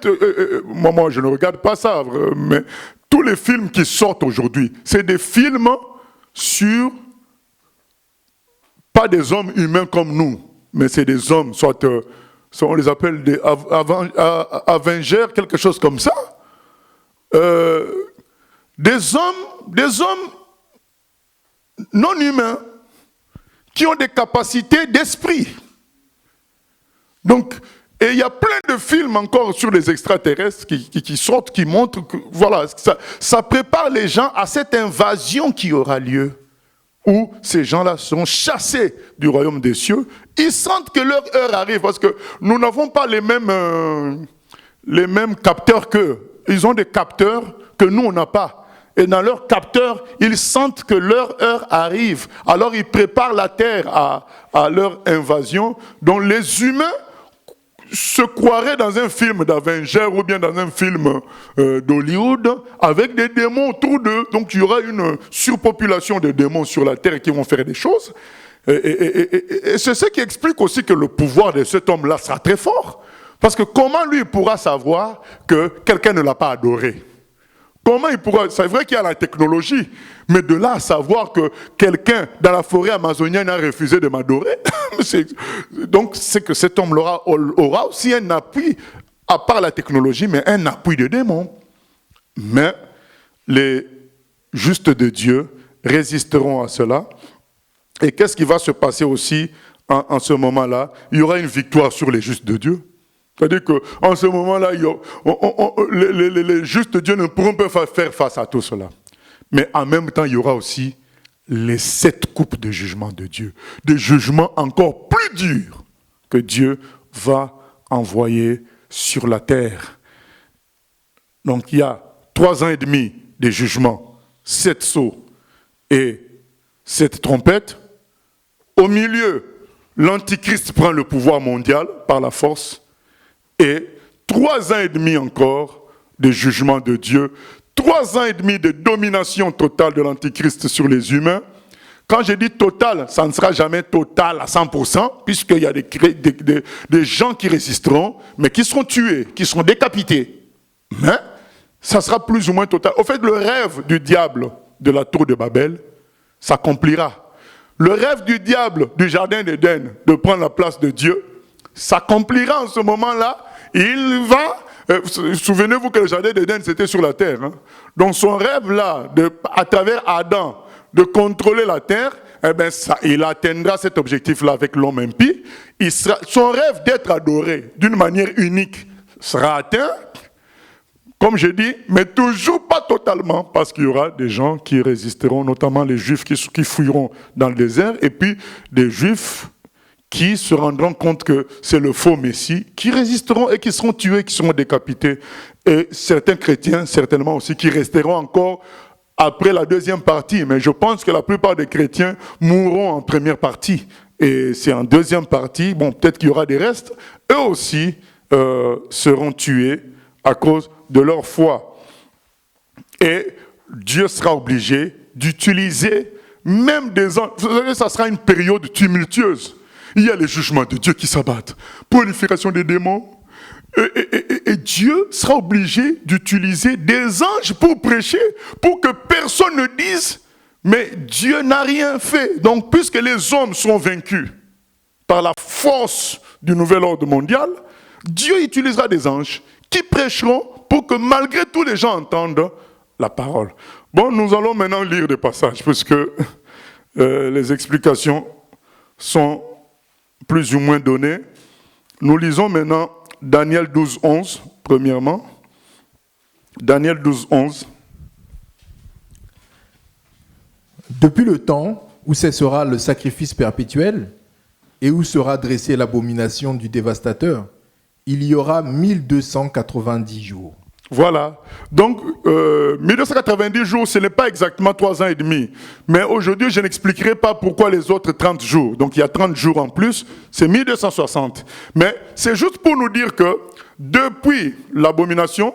moi je ne regarde pas ça, mais tous les films qui sortent aujourd'hui, c'est des films sur, pas des hommes humains comme nous, mais c'est des hommes, soit on les appelle des Avengers, quelque chose comme ça. Des hommes non humains qui ont des capacités d'esprit. Donc, et il y a plein de films encore sur les extraterrestres qui sortent, qui montrent que voilà, ça prépare les gens à cette invasion qui aura lieu, où ces gens-là seront chassés du royaume des cieux. Ils sentent que leur heure arrive, parce que nous n'avons pas les mêmes capteurs qu'eux. Ils ont des capteurs que nous, on n'a pas. Et dans leurs capteurs, ils sentent que leur heure arrive. Alors ils préparent la terre à leur invasion. Donc les humains se croiraient dans un film d'Avengers ou bien dans un film d'Hollywood avec des démons autour d'eux. Donc il y aura une surpopulation de démons sur la terre qui vont faire des choses. Et c'est ce qui explique aussi que le pouvoir de cet homme-là sera très fort. Parce que comment lui pourra savoir que quelqu'un ne l'a pas adoré? Comment il pourra... C'est vrai qu'il y a la technologie, mais de là à savoir que quelqu'un dans la forêt amazonienne a refusé de m'adorer, donc c'est que cet homme aura aussi un appui, à part la technologie, mais un appui de démons. Mais les justes de Dieu résisteront à cela. Et qu'est-ce qui va se passer aussi en ce moment-là? Il y aura une victoire sur les justes de Dieu. C'est-à-dire qu'en ce moment-là, les justes de Dieu ne pourront pas faire face à tout cela. Mais en même temps, il y aura aussi les 7 coupes de jugement de Dieu. Des jugements encore plus durs que Dieu va envoyer sur la terre. Donc il y a 3 ans et demi de jugement, 7 sceaux et 7 trompettes. Au milieu, l'Antichrist prend le pouvoir mondial par la force. Et 3 ans et demi encore de jugement de Dieu, 3 ans et demi de domination totale de l'Antichrist sur les humains. Quand je dis total, ça ne sera jamais total à 100%, puisqu'il y a des gens qui résisteront, mais qui seront tués, qui seront décapités. Mais ça sera plus ou moins total. Au fait, le rêve du diable de la tour de Babel s'accomplira. Le rêve du diable du jardin d'Éden de prendre la place de Dieu s'accomplira en ce moment-là. Il va... souvenez-vous que le jardin d'Éden, c'était sur la terre. Hein? Donc son rêve-là, à travers Adam, de contrôler la terre, eh ben il atteindra cet objectif-là avec l'homme impie. Son rêve d'être adoré d'une manière unique sera atteint, comme je dis, mais toujours pas totalement, parce qu'il y aura des gens qui résisteront, notamment les Juifs qui fuiront dans le désert, et puis des Juifs qui se rendront compte que c'est le faux Messie, qui résisteront et qui seront tués, qui seront décapités. Et certains chrétiens, certainement aussi, qui resteront encore après la deuxième partie. Mais je pense que la plupart des chrétiens mourront en première partie. Et c'est en deuxième partie, bon, peut-être qu'il y aura des restes, eux aussi seront tués à cause de leur foi. Et Dieu sera obligé d'utiliser même des anges. Vous savez, ça sera une période tumultueuse. Il y a les jugements de Dieu qui s'abattent. Prolifération des démons. Et Dieu sera obligé d'utiliser des anges pour prêcher, pour que personne ne dise « mais Dieu n'a rien fait ». Donc, puisque les hommes sont vaincus, par la force du nouvel ordre mondial, Dieu utilisera des anges qui prêcheront pour que malgré tout les gens entendent la parole. Bon, nous allons maintenant lire des passages, puisque les explications sont plus ou moins données. Nous lisons maintenant Daniel 12, 11, premièrement. Daniel 12, 11. Depuis le temps où cessera le sacrifice perpétuel et où sera dressée l'abomination du dévastateur, il y aura 1290 jours. Voilà. Donc, 1290 jours, ce n'est pas exactement 3 ans et demi. Mais aujourd'hui, je n'expliquerai pas pourquoi les autres 30 jours. Donc, il y a 30 jours en plus, c'est 1260. Mais c'est juste pour nous dire que depuis l'abomination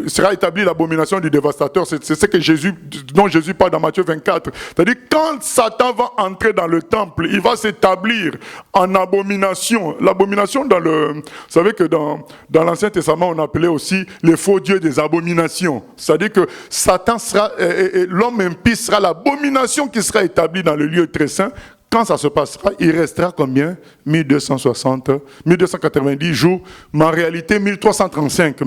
sera établie l'abomination du dévastateur. C'est ce que dont Jésus parle dans Matthieu 24. C'est-à-dire, quand Satan va entrer dans le temple, il va s'établir en abomination. L'abomination vous savez que dans l'Ancien Testament, on appelait aussi les faux dieux des abominations. C'est-à-dire que Satan sera, l'homme impie sera l'abomination qui sera établie dans le lieu très saint. Quand ça se passera, il restera combien? 1290 jours, mais en réalité 1335.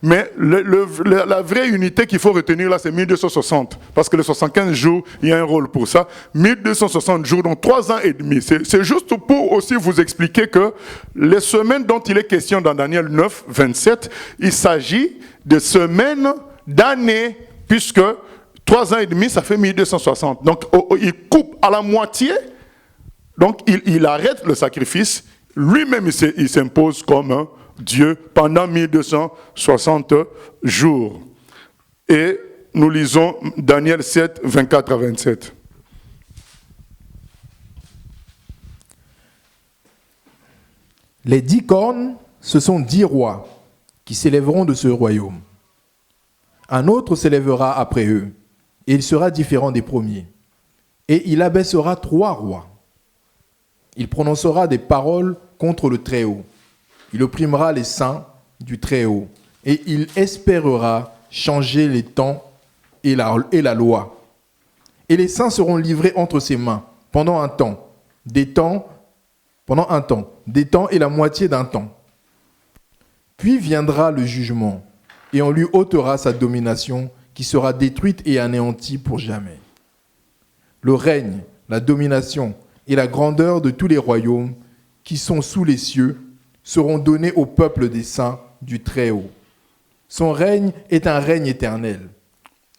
Mais la vraie unité qu'il faut retenir là, c'est 1260. Parce que les 75 jours, il y a un rôle pour ça. 1260 jours, donc 3 ans et demi. C'est juste pour aussi vous expliquer que les semaines dont il est question dans Daniel 9, 27, il s'agit de semaines, d'années, puisque 3 ans et demi, ça fait 1260. Donc il coupe à la moitié. Donc, il arrête le sacrifice. Lui-même, il s'impose comme un Dieu pendant 1260 jours. Et nous lisons Daniel 7, 24 à 27. Les 10 cornes, ce sont 10 rois qui s'élèveront de ce royaume. Un autre s'élèvera après eux, et il sera différent des premiers. Et il abaissera 3 rois. Il prononcera des paroles contre le Très-Haut. Il opprimera les saints du Très-Haut. Et il espérera changer les temps et la loi. Et les saints seront livrés entre ses mains pendant un temps, des temps et la moitié d'un temps. Puis viendra le jugement, et on lui ôtera sa domination, qui sera détruite et anéantie pour jamais. Le règne, la domination et la grandeur de tous les royaumes qui sont sous les cieux seront donnés au peuple des saints du Très-Haut. Son règne est un règne éternel,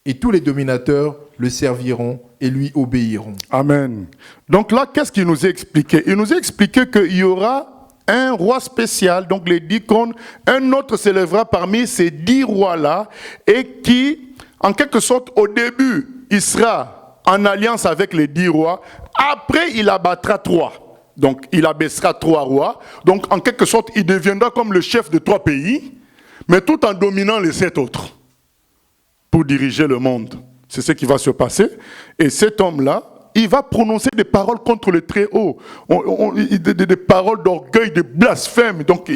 et tous les dominateurs le serviront et lui obéiront. Amen. Donc là, qu'est-ce qu'il nous a expliqué? Il nous a expliqué qu'il y aura un roi spécial, donc les 10 cornes, un autre s'élèvera parmi ces 10 rois-là, et qui, en quelque sorte, au début, il sera en alliance avec les 10 rois. Après, il abattra 3. Donc, il abaissera 3 rois. Donc, en quelque sorte, il deviendra comme le chef de 3 pays, mais tout en dominant les 7 autres pour diriger le monde. C'est ce qui va se passer. Et cet homme-là, il va prononcer des paroles contre le Très-Haut, des paroles d'orgueil, de blasphème. Donc,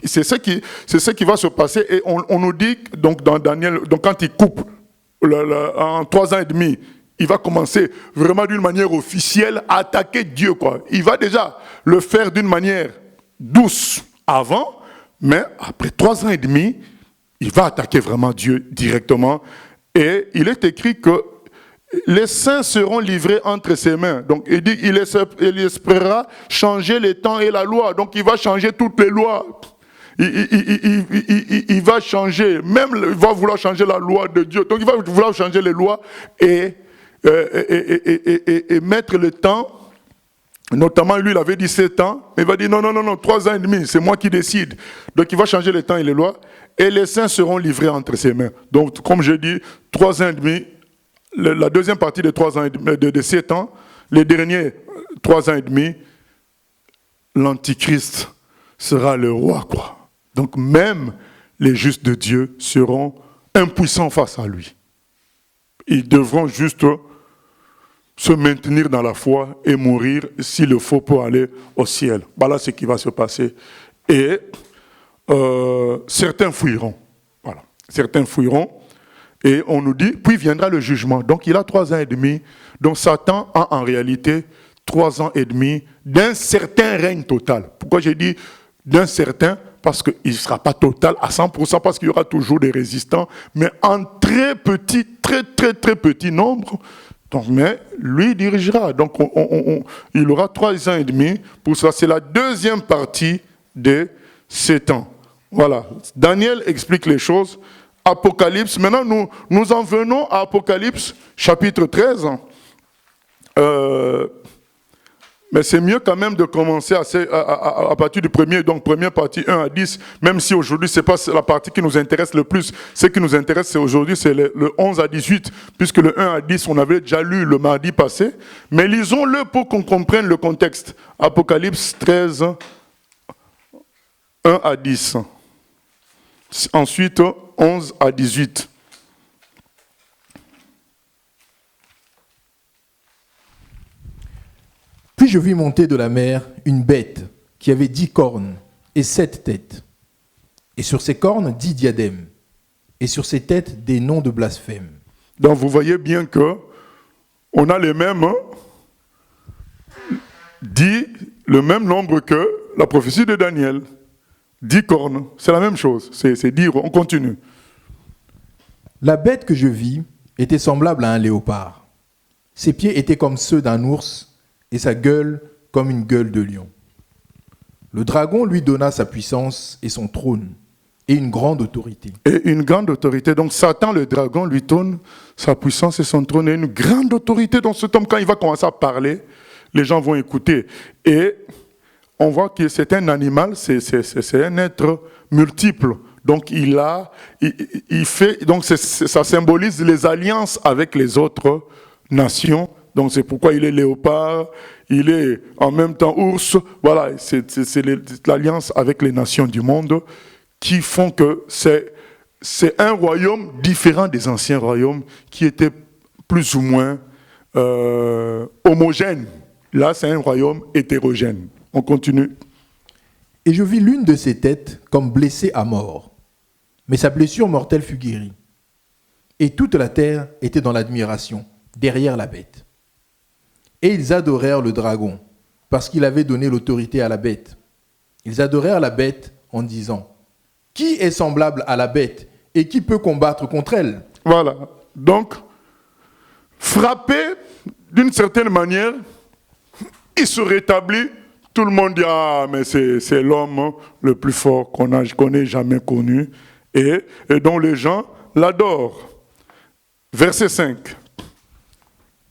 c'est ce qui va se passer. Et on nous dit, donc, dans Daniel, donc, quand il coupe en 3 ans et demi, il va commencer vraiment d'une manière officielle à attaquer Dieu, quoi. Il va déjà le faire d'une manière douce avant, mais après 3 ans et demi, il va attaquer vraiment Dieu directement. Et il est écrit que les saints seront livrés entre ses mains. Donc il dit il espérera changer les temps et la loi. Donc il va changer toutes les lois. Il va changer, même il va vouloir changer la loi de Dieu. Donc il va vouloir changer les lois et mettre le temps, notamment lui il avait dit 7 ans, mais il va dire non, 3 ans et demi, c'est moi qui décide. Donc il va changer le temps et les lois, et les saints seront livrés entre ses mains. Donc comme je dis, 3 ans et demi, la deuxième partie de 3 ans et demi, de 7 ans, les derniers 3 ans et demi, l'Antichrist sera le roi, quoi. Donc même les justes de Dieu seront impuissants face à lui. Ils devront juste se maintenir dans la foi et mourir s'il le faut pour aller au ciel. Voilà ce qui va se passer. Et certains fuiront. Voilà. Certains fuiront. Et on nous dit, puis viendra le jugement. Donc il a 3 ans et demi. Donc Satan a en réalité 3 ans et demi d'un certain règne total. Pourquoi j'ai dit d'un certain? Parce qu'il ne sera pas total à 100%, parce qu'il y aura toujours des résistants, mais en très petit nombre. Donc, mais lui dirigera. Donc, il aura 3 ans et demi pour ça. C'est la deuxième partie de 7 ans. Voilà. Daniel explique les choses. Apocalypse. Maintenant, nous en venons à Apocalypse, chapitre 13. Mais c'est mieux quand même de commencer à partir du premier, donc première partie 1 à 10, même si aujourd'hui ce n'est pas la partie qui nous intéresse le plus. Ce qui nous intéresse aujourd'hui, c'est le 11 à 18, puisque le 1 à 10, on avait déjà lu le mardi passé. Mais lisons-le pour qu'on comprenne le contexte. Apocalypse 13, 1 à 10. Ensuite, 11 à 18. Puis je vis monter de la mer une bête qui avait 10 cornes et 7 têtes. Et sur ses cornes, 10 diadèmes. Et sur ses têtes, des noms de blasphème. Donc vous voyez bien que on a les mêmes, dit le même nombre que la prophétie de Daniel. 10 cornes, c'est la même chose. C'est dire, on continue. La bête que je vis était semblable à un léopard. Ses pieds étaient comme ceux d'un ours, et sa gueule comme une gueule de lion. Le dragon lui donna sa puissance et son trône, et une grande autorité. Et une grande autorité. Donc Satan, le dragon, lui donne sa puissance et son trône, et une grande autorité. Dans cet homme, quand il va commencer à parler, les gens vont écouter. Et on voit que c'est un animal, c'est un être multiple. Donc il fait, donc ça symbolise les alliances avec les autres nations. Donc c'est pourquoi il est léopard, il est en même temps ours. Voilà, c'est l'alliance avec les nations du monde qui font que c'est un royaume différent des anciens royaumes qui étaient plus ou moins homogènes. Là, c'est un royaume hétérogène. On continue. Et je vis l'une de ses têtes comme blessée à mort, mais sa blessure mortelle fut guérie. Et toute la terre était dans l'admiration, derrière la bête. Et ils adorèrent le dragon, parce qu'il avait donné l'autorité à la bête. Ils adorèrent la bête en disant, « Qui est semblable à la bête et qui peut combattre contre elle ?» Voilà. Donc, frappé d'une certaine manière, il se rétablit. Tout le monde dit, ah, mais c'est l'homme le plus fort qu'on n'ait jamais connu. Et dont les gens l'adorent. Verset 5.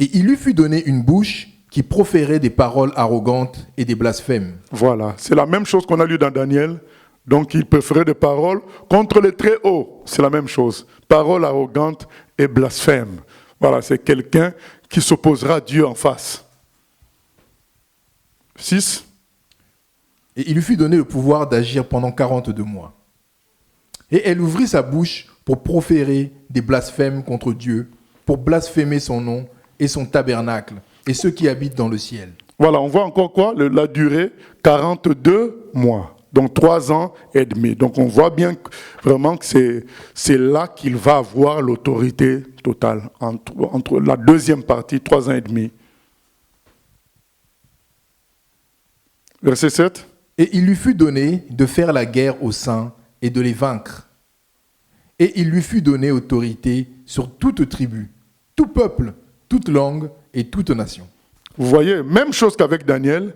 Et il lui fut donné une bouche qui proférait des paroles arrogantes et des blasphèmes. Voilà, c'est la même chose qu'on a lu dans Daniel. Donc il proférait des paroles contre les très hauts. C'est la même chose. Paroles arrogantes et blasphèmes. Voilà, c'est quelqu'un qui s'opposera à Dieu en face. 6. Et il lui fut donné le pouvoir d'agir pendant 42 mois. Et elle ouvrit sa bouche pour proférer des blasphèmes contre Dieu, pour blasphémer son nom et son tabernacle, et ceux qui habitent dans le ciel. Voilà, on voit encore quoi? La durée, 42 mois, donc 3 ans et demi. Donc on voit bien vraiment que c'est là qu'il va avoir l'autorité totale, entre la deuxième partie, 3 ans et demi. Verset 7. Et il lui fut donné de faire la guerre aux saints et de les vaincre. Et il lui fut donné autorité sur toute tribu, tout peuple, toute langue et toute nation. Vous voyez, même chose qu'avec Daniel,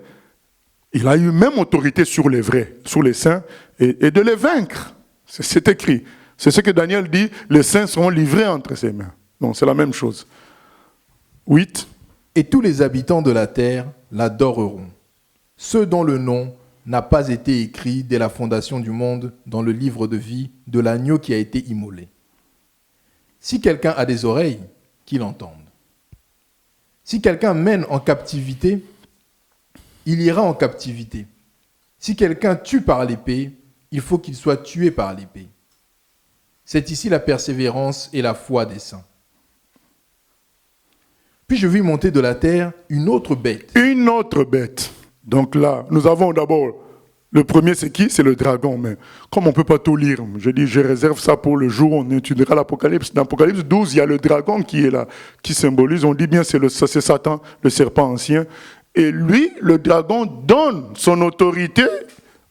il a eu même autorité sur les vrais, sur les saints, et de les vaincre. C'est écrit. C'est ce que Daniel dit, les saints seront livrés entre ses mains. Donc c'est la même chose. 8. Et tous les habitants de la terre l'adoreront, ceux dont le nom n'a pas été écrit dès la fondation du monde dans le livre de vie de l'agneau qui a été immolé. Si quelqu'un a des oreilles, qu'il entende. Si quelqu'un mène en captivité, il ira en captivité. Si quelqu'un tue par l'épée, il faut qu'il soit tué par l'épée. C'est ici la persévérance et la foi des saints. Puis je vis monter de la terre une autre bête. Une autre bête. Donc là, nous avons d'abord, le premier c'est qui? C'est le dragon. Mais comme on ne peut pas tout lire, je dis, je réserve ça pour le jour où on étudiera l'Apocalypse. Dans l'Apocalypse 12, il y a le dragon qui est là, qui symbolise, on dit bien, c'est Satan, le serpent ancien. Et lui, le dragon, donne son autorité.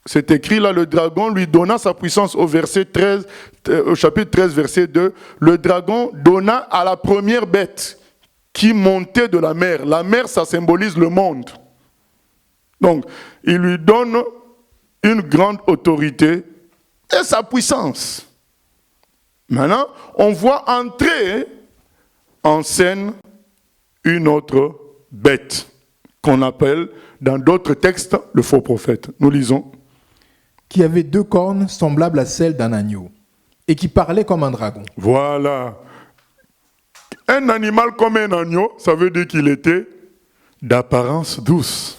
C'est écrit là, le dragon lui donna sa puissance au chapitre 13, verset 2. Le dragon donna à la première bête qui montait de la mer. La mer, ça symbolise le monde. Donc, il lui donne une grande autorité et sa puissance. Maintenant, on voit entrer en scène une autre bête qu'on appelle, dans d'autres textes, le faux prophète. Nous lisons. Qui avait 2 cornes semblables à celles d'un agneau, et qui parlait comme un dragon. Voilà. Un animal comme un agneau, ça veut dire qu'il était d'apparence douce.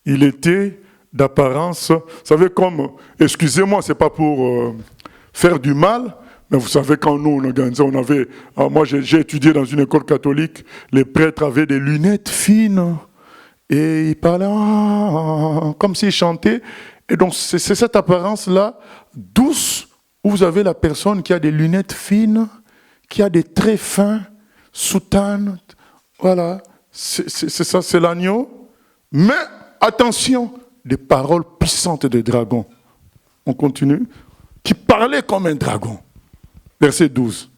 Il était d'apparence, vous savez, comme, excusez-moi, c'est pas pour faire du mal, mais vous savez, quand nous, on organisait, moi j'ai étudié dans une école catholique, les prêtres avaient des lunettes fines, et ils parlaient comme s'ils chantaient, et donc c'est cette apparence-là, douce, où vous avez la personne qui a des lunettes fines, qui a des traits fins, soutane, voilà, c'est ça, c'est l'agneau, mais attention, des paroles puissantes de dragon. On continue. Qui parlait comme un dragon. Verset 12.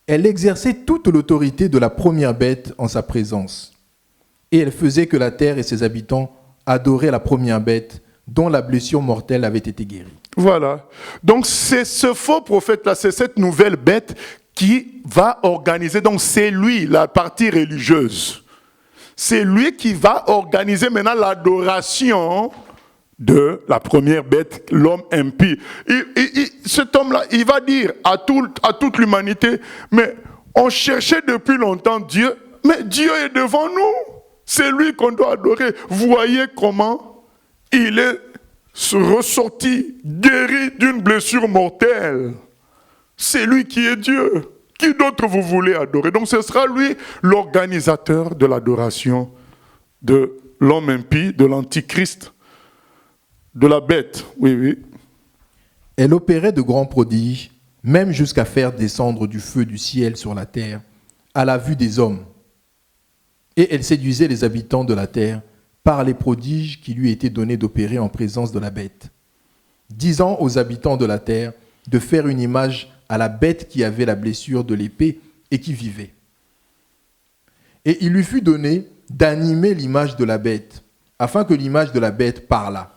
Elle exerçait toute l'autorité de la première bête en sa présence. Et elle faisait que la terre et ses habitants adoraient la première bête dont la blessure mortelle avait été guérie. Voilà. Donc c'est ce faux prophète-là, c'est cette nouvelle bête qui va organiser. Donc c'est lui, la partie religieuse. C'est lui qui va organiser maintenant l'adoration de la première bête, l'homme impie. Cet homme-là, il va dire à toute l'humanité, mais on cherchait depuis longtemps Dieu, mais Dieu est devant nous. C'est lui qu'on doit adorer. Voyez comment il est ressorti, guéri d'une blessure mortelle. C'est lui qui est Dieu. Qui d'autre vous voulez adorer? Donc ce sera lui l'organisateur de l'adoration de l'homme impie, de l'antichrist, de la bête. Oui, oui. Elle opérait de grands prodiges, même jusqu'à faire descendre du feu du ciel sur la terre, à la vue des hommes. Et elle séduisait les habitants de la terre par les prodiges qui lui étaient donnés d'opérer en présence de la bête, disant aux habitants de la terre de faire une image à la bête qui avait la blessure de l'épée et qui vivait. Et il lui fut donné d'animer l'image de la bête, afin que l'image de la bête parlât,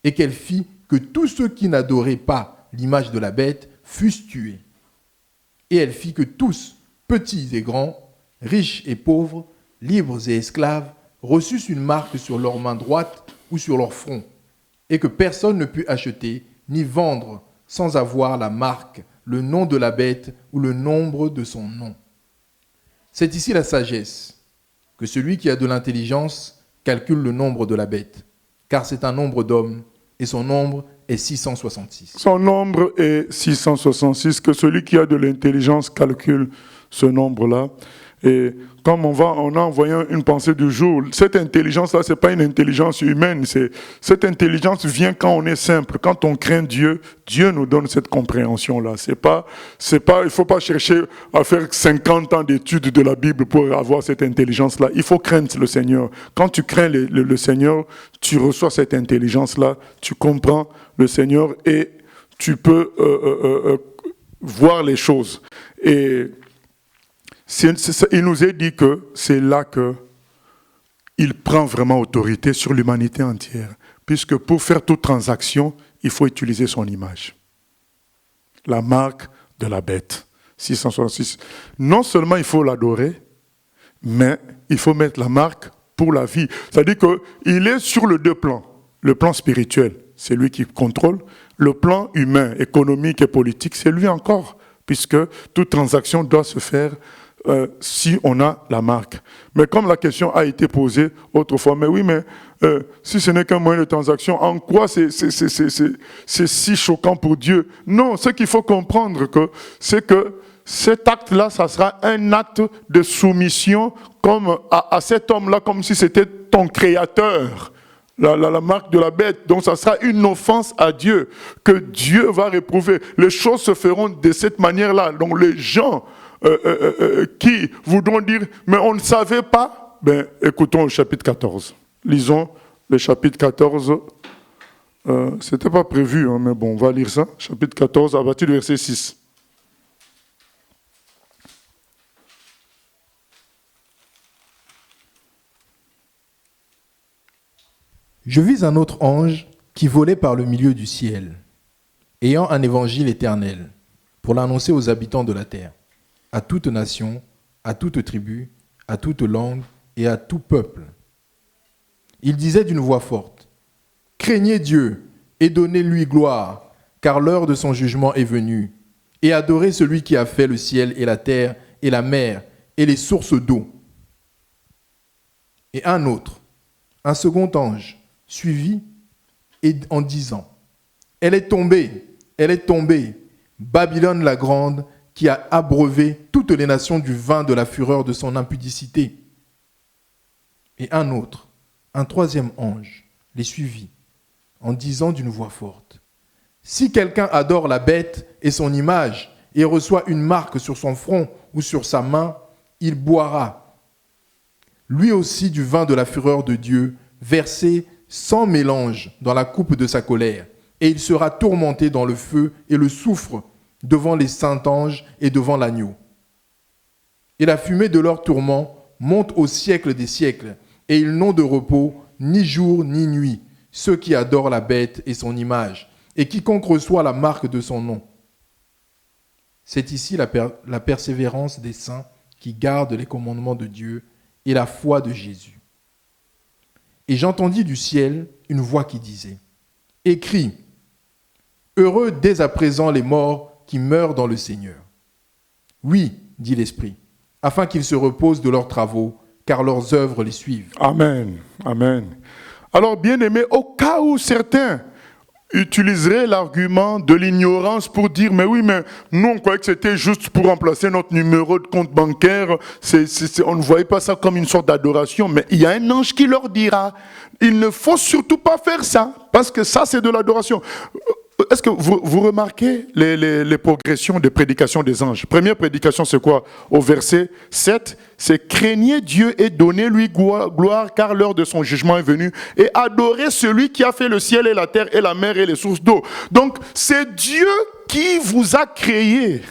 et qu'elle fit que tous ceux qui n'adoraient pas l'image de la bête fussent tués. Et elle fit que tous, petits et grands, riches et pauvres, libres et esclaves, reçussent une marque sur leur main droite ou sur leur front, et que personne ne put acheter ni vendre sans avoir la marque, le nom de la bête ou le nombre de son nom. C'est ici la sagesse, que celui qui a de l'intelligence calcule le nombre de la bête, car c'est un nombre d'hommes, et son nombre est 666. Son nombre est 666, que celui qui a de l'intelligence calcule ce nombre-là. Et comme on a envoyé une pensée du jour, cette intelligence-là, ce n'est pas une intelligence humaine. Cette intelligence vient quand on est simple. Quand on craint Dieu, Dieu nous donne cette compréhension-là. Il ne faut pas chercher à faire 50 ans d'études de la Bible pour avoir cette intelligence-là. Il faut craindre le Seigneur. Quand tu crains le Seigneur, tu reçois cette intelligence-là, tu comprends le Seigneur et tu peux voir les choses. Et il nous est dit que c'est là qu'il prend vraiment autorité sur l'humanité entière. Puisque pour faire toute transaction, il faut utiliser son image. La marque de la bête. 666. Non seulement il faut l'adorer, mais il faut mettre la marque pour la vie. C'est-à-dire qu'il est sur les 2 plans. Le plan spirituel, c'est lui qui contrôle. Le plan humain, économique et politique, c'est lui encore. Puisque toute transaction doit se faire si on a la marque. Mais comme la question a été posée autrefois, mais oui, mais si ce n'est qu'un moyen de transaction, en quoi c'est si choquant pour Dieu? Non, ce qu'il faut comprendre, c'est que cet acte-là, ça sera un acte de soumission comme à cet homme-là, comme si c'était ton créateur. La marque de la bête. Donc ça sera une offense à Dieu que Dieu va réprouver. Les choses se feront de cette manière-là. Donc les gens qui voudront dire, mais on ne savait pas, ben, écoutons le chapitre 14. Lisons le chapitre 14. Ce n'était pas prévu, hein, mais bon, on va lire ça. Chapitre 14, à partir du verset 6. Je vis un autre ange qui volait par le milieu du ciel, ayant un évangile éternel, pour l'annoncer aux habitants de la terre, à toute nation, à toute tribu, à toute langue et à tout peuple. Il disait d'une voix forte, « Craignez Dieu et donnez-lui gloire, car l'heure de son jugement est venue, et adorez celui qui a fait le ciel et la terre et la mer et les sources d'eau. » Et un autre, un second ange, suivit et en disant, « Elle est tombée, Babylone la grande, qui a abreuvé toutes les nations du vin de la fureur de son impudicité. » Et un autre, un troisième ange, les suivit, en disant d'une voix forte, « Si quelqu'un adore la bête et son image, et reçoit une marque sur son front ou sur sa main, il boira, lui aussi du vin de la fureur de Dieu, versé sans mélange dans la coupe de sa colère, et il sera tourmenté dans le feu et le soufre devant les saints anges et devant l'agneau. Et la fumée de leur tourment monte au siècle des siècles, et ils n'ont de repos ni jour ni nuit, ceux qui adorent la bête et son image, et quiconque reçoit la marque de son nom. C'est ici la persévérance des saints qui gardent les commandements de Dieu et la foi de Jésus. Et j'entendis du ciel une voix qui disait, « Écris, heureux dès à présent les morts qui meurent dans le Seigneur. » Oui, dit l'Esprit, afin qu'ils se reposent de leurs travaux, car leurs œuvres les suivent. Amen. Amen. Alors, bien-aimés, au cas où certains utiliseraient l'argument de l'ignorance pour dire, mais oui, mais nous, on croyait que c'était juste pour remplacer notre numéro de compte bancaire. On ne voyait pas ça comme une sorte d'adoration. Mais il y a un ange qui leur dira, il ne faut surtout pas faire ça, parce que ça, c'est de l'adoration. Est-ce que vous remarquez les progressions des prédications des anges? Première prédication, c'est quoi? Au verset 7, c'est « Craignez Dieu et donnez-lui gloire, car l'heure de son jugement est venue, et adorez celui qui a fait le ciel et la terre et la mer et les sources d'eau. » Donc, c'est Dieu qui vous a créé.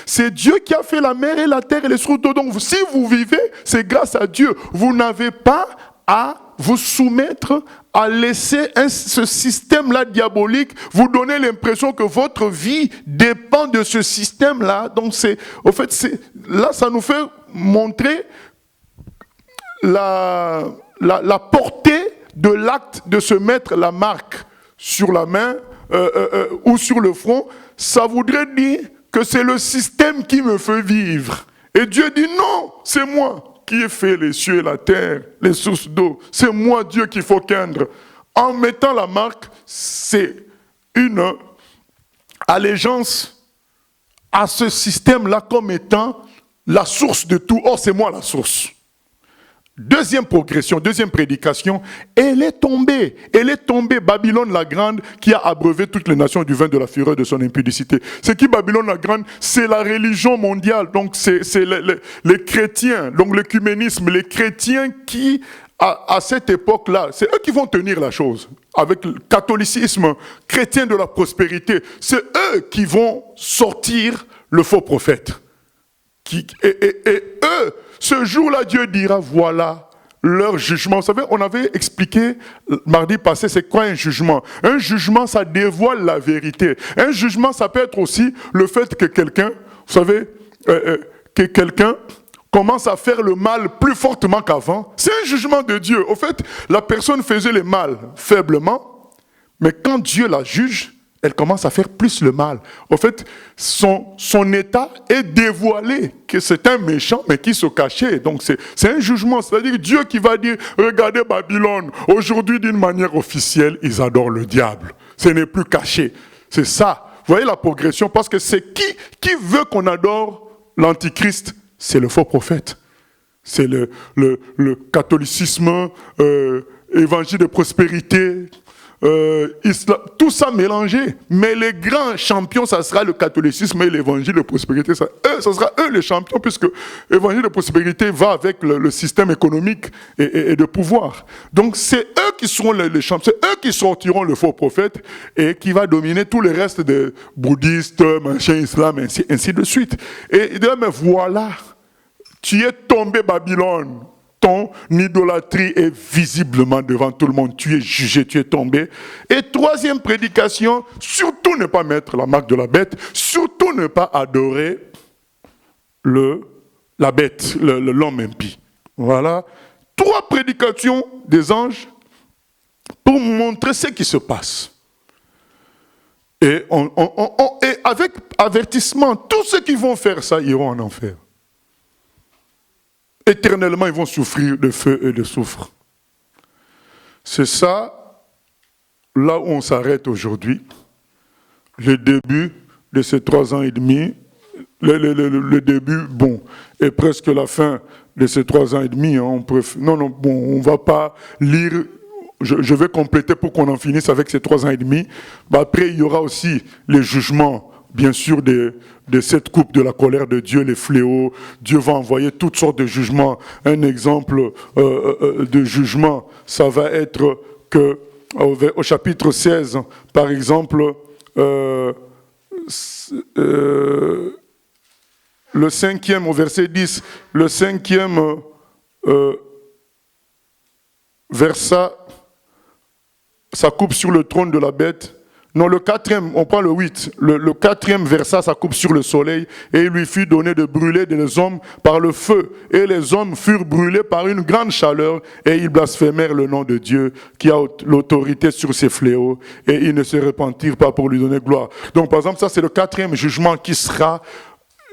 C'est Dieu qui a fait la mer et la terre et les sources d'eau. Donc, si vous vivez, c'est grâce à Dieu. Vous n'avez pas à vous soumettre, à laisser ce système-là diabolique, vous donner l'impression que votre vie dépend de ce système-là. Donc, là, ça nous fait montrer la portée de l'acte de se mettre la marque sur la main ou sur le front. Ça voudrait dire que c'est le système qui me fait vivre. Et Dieu dit non, c'est moi qui ai fait les cieux et la terre, les sources d'eau. C'est moi, Dieu, qu'il faut craindre. En mettant la marque, c'est une allégeance à ce système-là comme étant la source de tout. Oh, c'est moi la source. Deuxième progression, deuxième prédication, elle est tombée, Babylone la grande, qui a abreuvé toutes les nations du vin de la fureur de son impudicité. C'est qui Babylone la grande? C'est la religion mondiale, donc c'est les chrétiens, donc l'œcuménisme, les chrétiens qui, à cette époque-là, c'est eux qui vont tenir la chose, avec le catholicisme chrétien de la prospérité, c'est eux qui vont sortir le faux prophète. Et eux, ce jour-là, Dieu dira, voilà leur jugement. Vous savez, on avait expliqué mardi passé, c'est quoi un jugement? Un jugement, ça dévoile la vérité. Un jugement, ça peut être aussi le fait que quelqu'un, vous savez, que quelqu'un commence à faire le mal plus fortement qu'avant. C'est un jugement de Dieu. Au fait, la personne faisait le mal faiblement, mais quand Dieu la juge, elle commence à faire plus le mal. Au fait, son état est dévoilé, que c'est un méchant, mais qui se cachait. Donc c'est un jugement, c'est-à-dire Dieu qui va dire, regardez Babylone, aujourd'hui d'une manière officielle, ils adorent le diable. Ce n'est plus caché. C'est ça. Vous voyez la progression, parce que c'est qui veut qu'on adore l'antichrist? C'est le faux prophète. C'est le catholicisme, évangile de prospérité, islam, tout ça mélangé. Mais les grands champions, ça sera le catholicisme et l'évangile de prospérité. Ça sera eux les champions, puisque l'évangile de prospérité va avec le système économique et de pouvoir. Donc c'est eux qui seront les champions, c'est eux qui sortiront le faux prophète et qui va dominer tout le reste des bouddhistes, machin, islam, ainsi de suite. Et il dit, mais voilà, tu es tombé Babylone. Ton idolâtrie est visiblement devant tout le monde. Tu es jugé, tu es tombé. Et troisième prédication, surtout ne pas mettre la marque de la bête, surtout ne pas adorer la bête, l'homme impie. Voilà. 3 prédications des anges pour montrer ce qui se passe. Et avec avertissement, tous ceux qui vont faire ça iront en enfer. Éternellement, ils vont souffrir de feu et de soufre. C'est ça, là où on s'arrête aujourd'hui, le début de ces 3 ans et demi, le début, bon, et presque la fin de ces 3 ans et demi. Hein, on ne va pas lire, je vais compléter pour qu'on en finisse avec ces 3 ans et demi. Après, il y aura aussi les jugements, bien sûr, de cette coupe de la colère de Dieu, les fléaux. Dieu va envoyer toutes sortes de jugements. Un exemple de jugement, ça va être que au chapitre 16, par exemple, le 5e au verset 10, le 5e verset, ça coupe sur le trône de la bête. Non, le 4e, on prend le 8, le 4e verset, ça coupe sur le soleil, et il lui fut donné de brûler des hommes par le feu, et les hommes furent brûlés par une grande chaleur, et ils blasphémèrent le nom de Dieu, qui a l'autorité sur ces fléaux, et ils ne se repentirent pas pour lui donner gloire. Donc, par exemple, ça c'est le 4e jugement qui sera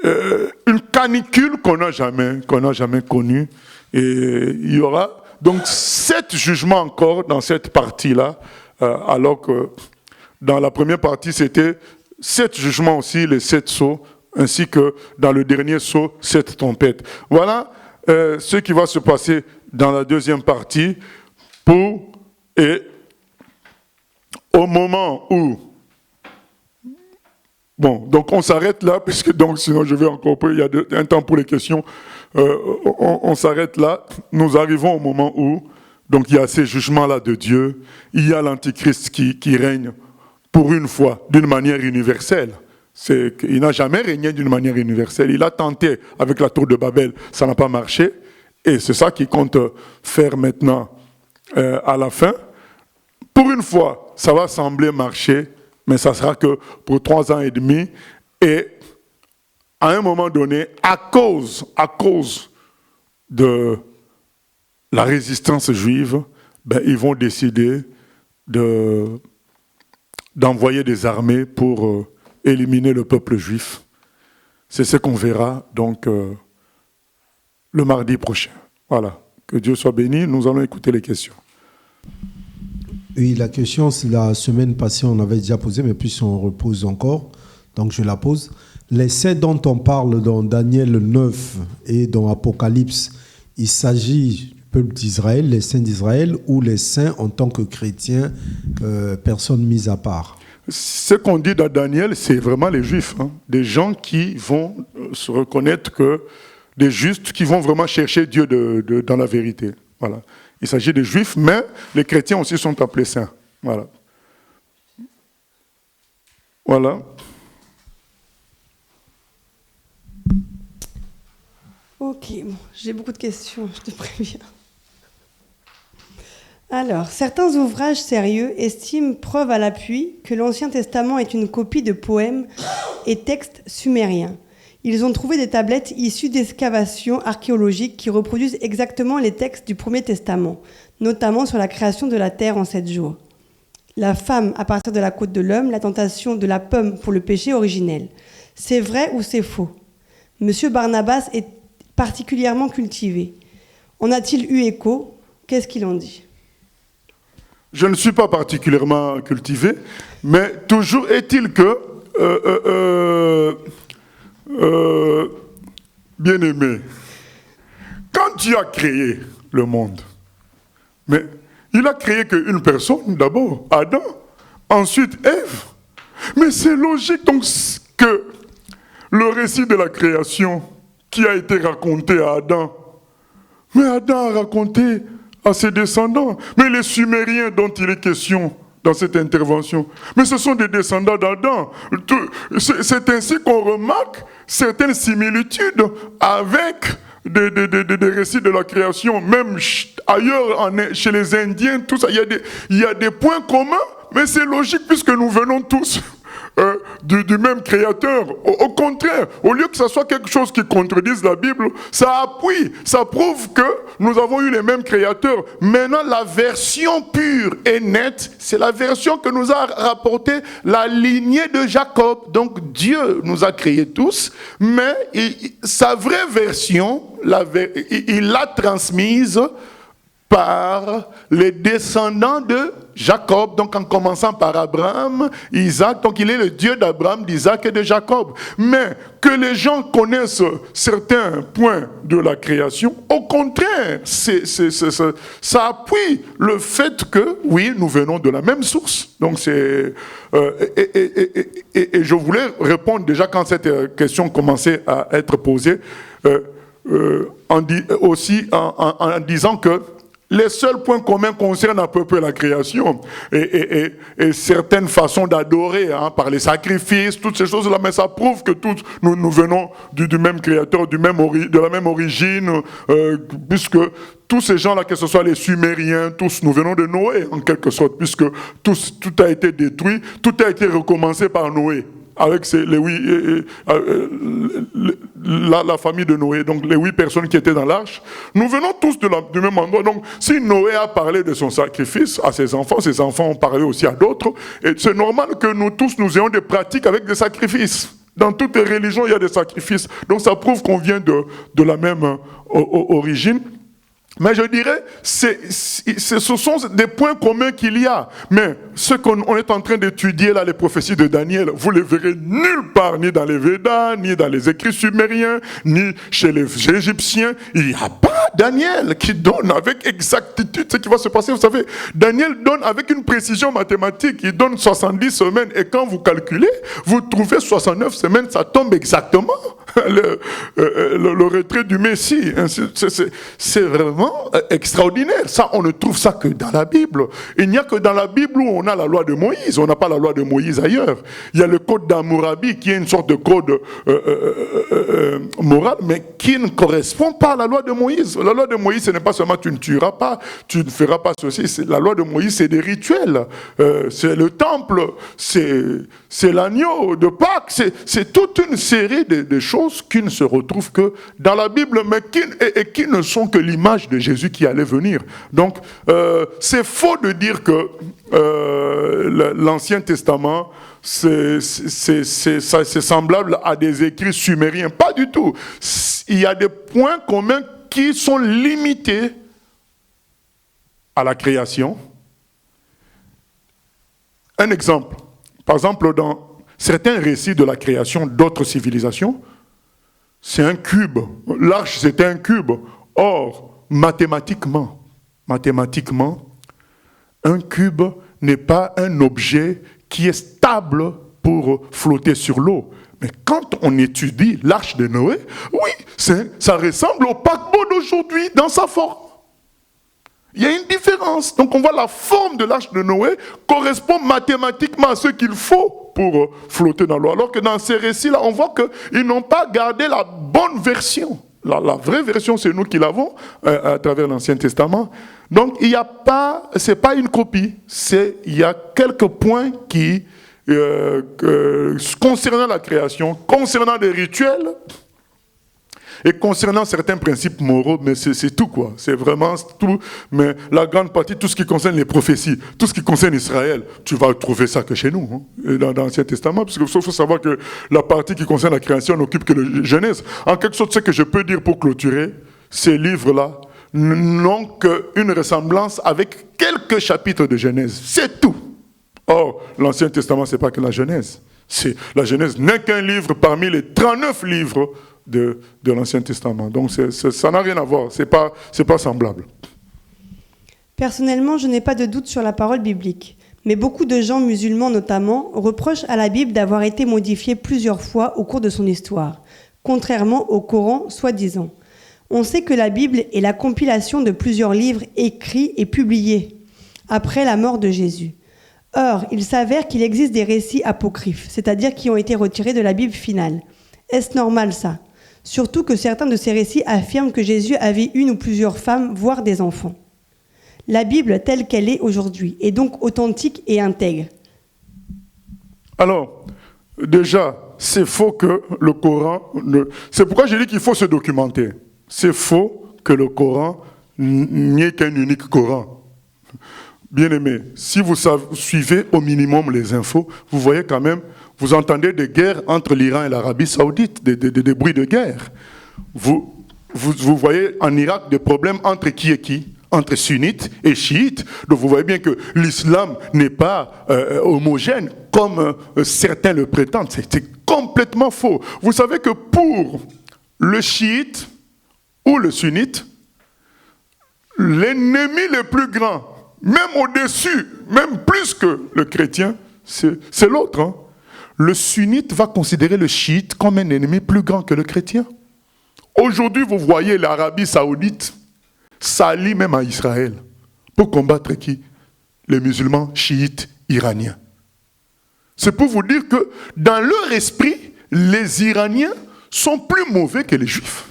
une canicule qu'on n'a jamais connue, et il y aura donc 7 jugements encore dans cette partie-là, alors que dans la première partie, c'était 7 jugements aussi, les 7 sceaux, ainsi que dans le dernier sceau, 7 tempêtes. Voilà ce qui va se passer dans la deuxième partie et au moment où... Bon, donc on s'arrête là, puisque donc sinon je vais encore... Il y a un temps pour les questions. On s'arrête là. Nous arrivons au moment où... Donc il y a ces jugements-là de Dieu. Il y a l'Antichrist qui règne pour une fois, d'une manière universelle. Il n'a jamais régné d'une manière universelle. Il a tenté avec la tour de Babel, ça n'a pas marché. Et c'est ça qu'il compte faire maintenant à la fin. Pour une fois, ça va sembler marcher, mais ça sera que pour 3 ans et demi. Et à un moment donné, à cause de la résistance juive, ils vont décider d'envoyer des armées pour éliminer le peuple juif. C'est ce qu'on verra donc le mardi prochain. Voilà. Que Dieu soit béni. Nous allons écouter les questions. Oui, la question, la semaine passée, on avait déjà posé, mais puis on repose encore. Donc je la pose. Les saints dont on parle dans Daniel 9 et dans Apocalypse, il s'agit du peuple d'Israël, les saints d'Israël, ou les saints en tant que chrétiens, personnes mises à part? Ce qu'on dit dans Daniel, c'est vraiment les Juifs, hein, des gens qui vont se reconnaître que des justes, qui vont vraiment chercher Dieu dans la vérité. Voilà. Il s'agit des Juifs, mais les chrétiens aussi sont appelés saints. Voilà. Voilà. Ok, j'ai beaucoup de questions, je te préviens. Alors, certains ouvrages sérieux estiment, preuve à l'appui, que l'Ancien Testament est une copie de poèmes et textes sumériens. Ils ont trouvé des tablettes issues d'excavations archéologiques qui reproduisent exactement les textes du Premier Testament, notamment sur la création de la terre en 7 jours. La femme à partir de la côte de l'homme, la tentation de la pomme pour le péché originel. C'est vrai ou c'est faux? Monsieur Barnabas est particulièrement cultivé. En a-t-il eu écho? Qu'est-ce qu'il en dit? Je ne suis pas particulièrement cultivé, mais toujours est-il que, bien-aimé, quand Dieu a créé le monde, mais Il a créé qu'une personne, d'abord, Adam, ensuite Ève. Mais c'est logique donc que le récit de la création qui a été raconté à Adam, mais Adam a raconté à ses descendants. Mais les Sumériens dont il est question dans cette intervention, mais ce sont des descendants d'Adam. C'est ainsi qu'on remarque certaines similitudes avec des récits de la création, même ailleurs, chez les Indiens, tout ça, il y a des points communs, mais c'est logique puisque nous venons tous du même créateur. Au contraire, au lieu que ce soit quelque chose qui contredise la Bible, ça appuie, ça prouve que nous avons eu les mêmes créateurs. Maintenant, la version pure et nette, c'est la version que nous a rapporté la lignée de Jacob. Donc Dieu nous a créés tous, mais sa vraie version, il l'a transmise par les descendants de Jacob, donc en commençant par Abraham, Isaac, donc il est le Dieu d'Abraham, d'Isaac et de Jacob. Mais que les gens connaissent certains points de la création, au contraire, ça appuie le fait que, oui, nous venons de la même source. Donc et je voulais répondre déjà quand cette question commençait à être posée, en disant que les seuls points communs concernent à peu près la création et certaines façons d'adorer, par les sacrifices, toutes ces choses-là, mais ça prouve que tous nous venons du même créateur, de la même origine, puisque tous ces gens-là, que ce soit les Sumériens, tous nous venons de Noé en quelque sorte, puisque tout a été détruit, tout a été recommencé par Noé. Avec la famille de Noé, donc les 8 personnes qui étaient dans l'arche, nous venons tous du même endroit. Donc, si Noé a parlé de son sacrifice à ses enfants ont parlé aussi à d'autres, et c'est normal que nous tous, nous ayons des pratiques avec des sacrifices. Dans toutes les religions, il y a des sacrifices. Donc, ça prouve qu'on vient de la même origine. Mais je dirais, ce sont des points communs qu'il y a. Mais ce qu'on est en train d'étudier là, les prophéties de Daniel, vous les verrez nulle part, ni dans les Védas, ni dans les écrits sumériens, ni chez les Égyptiens. Il n'y a pas Daniel qui donne avec exactitude ce qui va se passer. Vous savez, Daniel donne avec une précision mathématique. Il donne 70 semaines et quand vous calculez, vous trouvez 69 semaines, ça tombe exactement. Le retrait du Messie. C'est vraiment extraordinaire. Ça, on ne trouve ça que dans la Bible. Il n'y a que dans la Bible où on a la loi de Moïse. On n'a pas la loi de Moïse ailleurs. Il y a le code d'Hammurabi qui est une sorte de code moral, mais qui ne correspond pas à la loi de Moïse. La loi de Moïse, ce n'est pas seulement tu ne tueras pas, tu ne feras pas ceci. La loi de Moïse, c'est des rituels. C'est le temple, c'est l'agneau de Pâques. C'est toute une série de choses qui ne se retrouvent que dans la Bible, mais qui ne sont que l'image de Jésus qui allait venir. Donc, c'est faux de dire que l'Ancien Testament, c'est semblable à des écrits sumériens. Pas du tout. Il y a des points communs qui sont limités à la création. Un exemple. Par exemple, dans certains récits de la création d'autres civilisations, c'est un cube. L'arche, c'était un cube. Or, mathématiquement, un cube n'est pas un objet qui est stable pour flotter sur l'eau. Mais quand on étudie l'arche de Noé, oui, ça ressemble au paquebot d'aujourd'hui dans sa forme. Il y a une différence. Donc on voit la forme de l'arche de Noé correspond mathématiquement à ce qu'il faut pour flotter dans l'eau. Alors que dans ces récits-là, on voit qu'ils n'ont pas gardé la bonne version. La vraie version, c'est nous qui l'avons à travers l'Ancien Testament. Donc il n'y a pas, c'est pas une copie. Il y a quelques points qui, concernant la création, concernant les rituels, et concernant certains principes moraux, mais c'est tout quoi, c'est vraiment tout, mais la grande partie, tout ce qui concerne les prophéties, tout ce qui concerne Israël, tu vas trouver ça que chez nous, dans l'Ancien Testament, parce qu'il faut savoir que la partie qui concerne la création n'occupe que la Genèse. En quelque sorte, ce que je peux dire pour clôturer, ces livres-là n'ont qu'une ressemblance avec quelques chapitres de Genèse, c'est tout. Or, l'Ancien Testament, c'est pas que la Genèse. La Genèse n'est qu'un livre parmi les 39 livres de l'Ancien Testament. Donc ça n'a rien à voir, c'est pas semblable. Personnellement, je n'ai pas de doute sur la parole biblique. Mais beaucoup de gens, musulmans notamment, reprochent à la Bible d'avoir été modifiée plusieurs fois au cours de son histoire, contrairement au Coran, soi-disant. On sait que la Bible est la compilation de plusieurs livres écrits et publiés après la mort de Jésus. Or, il s'avère qu'il existe des récits apocryphes, c'est-à-dire qui ont été retirés de la Bible finale. Est-ce normal ça ? Surtout que certains de ces récits affirment que Jésus avait une ou plusieurs femmes, voire des enfants. La Bible telle qu'elle est aujourd'hui est donc authentique et intègre. Alors, déjà, c'est faux que le Coran... C'est pourquoi je dis qu'il faut se documenter. C'est faux que le Coran n'y ait qu'un unique Coran. Bien-aimés, si vous suivez au minimum les infos, vous voyez quand même, vous entendez des guerres entre l'Iran et l'Arabie Saoudite, des bruits de guerre. Vous voyez en Irak des problèmes entre qui et qui ? Entre sunnites et chiites. Donc vous voyez bien que l'islam n'est pas homogène comme certains le prétendent. C'est complètement faux. Vous savez que pour le chiite ou le sunnite, l'ennemi le plus grand, même au-dessus, même plus que le chrétien, c'est l'autre. Hein. Le sunnite va considérer le chiite comme un ennemi plus grand que le chrétien. Aujourd'hui, vous voyez l'Arabie Saoudite s'allie même à Israël pour combattre qui ? Les musulmans chiites iraniens. C'est pour vous dire que dans leur esprit, les Iraniens sont plus mauvais que les Juifs.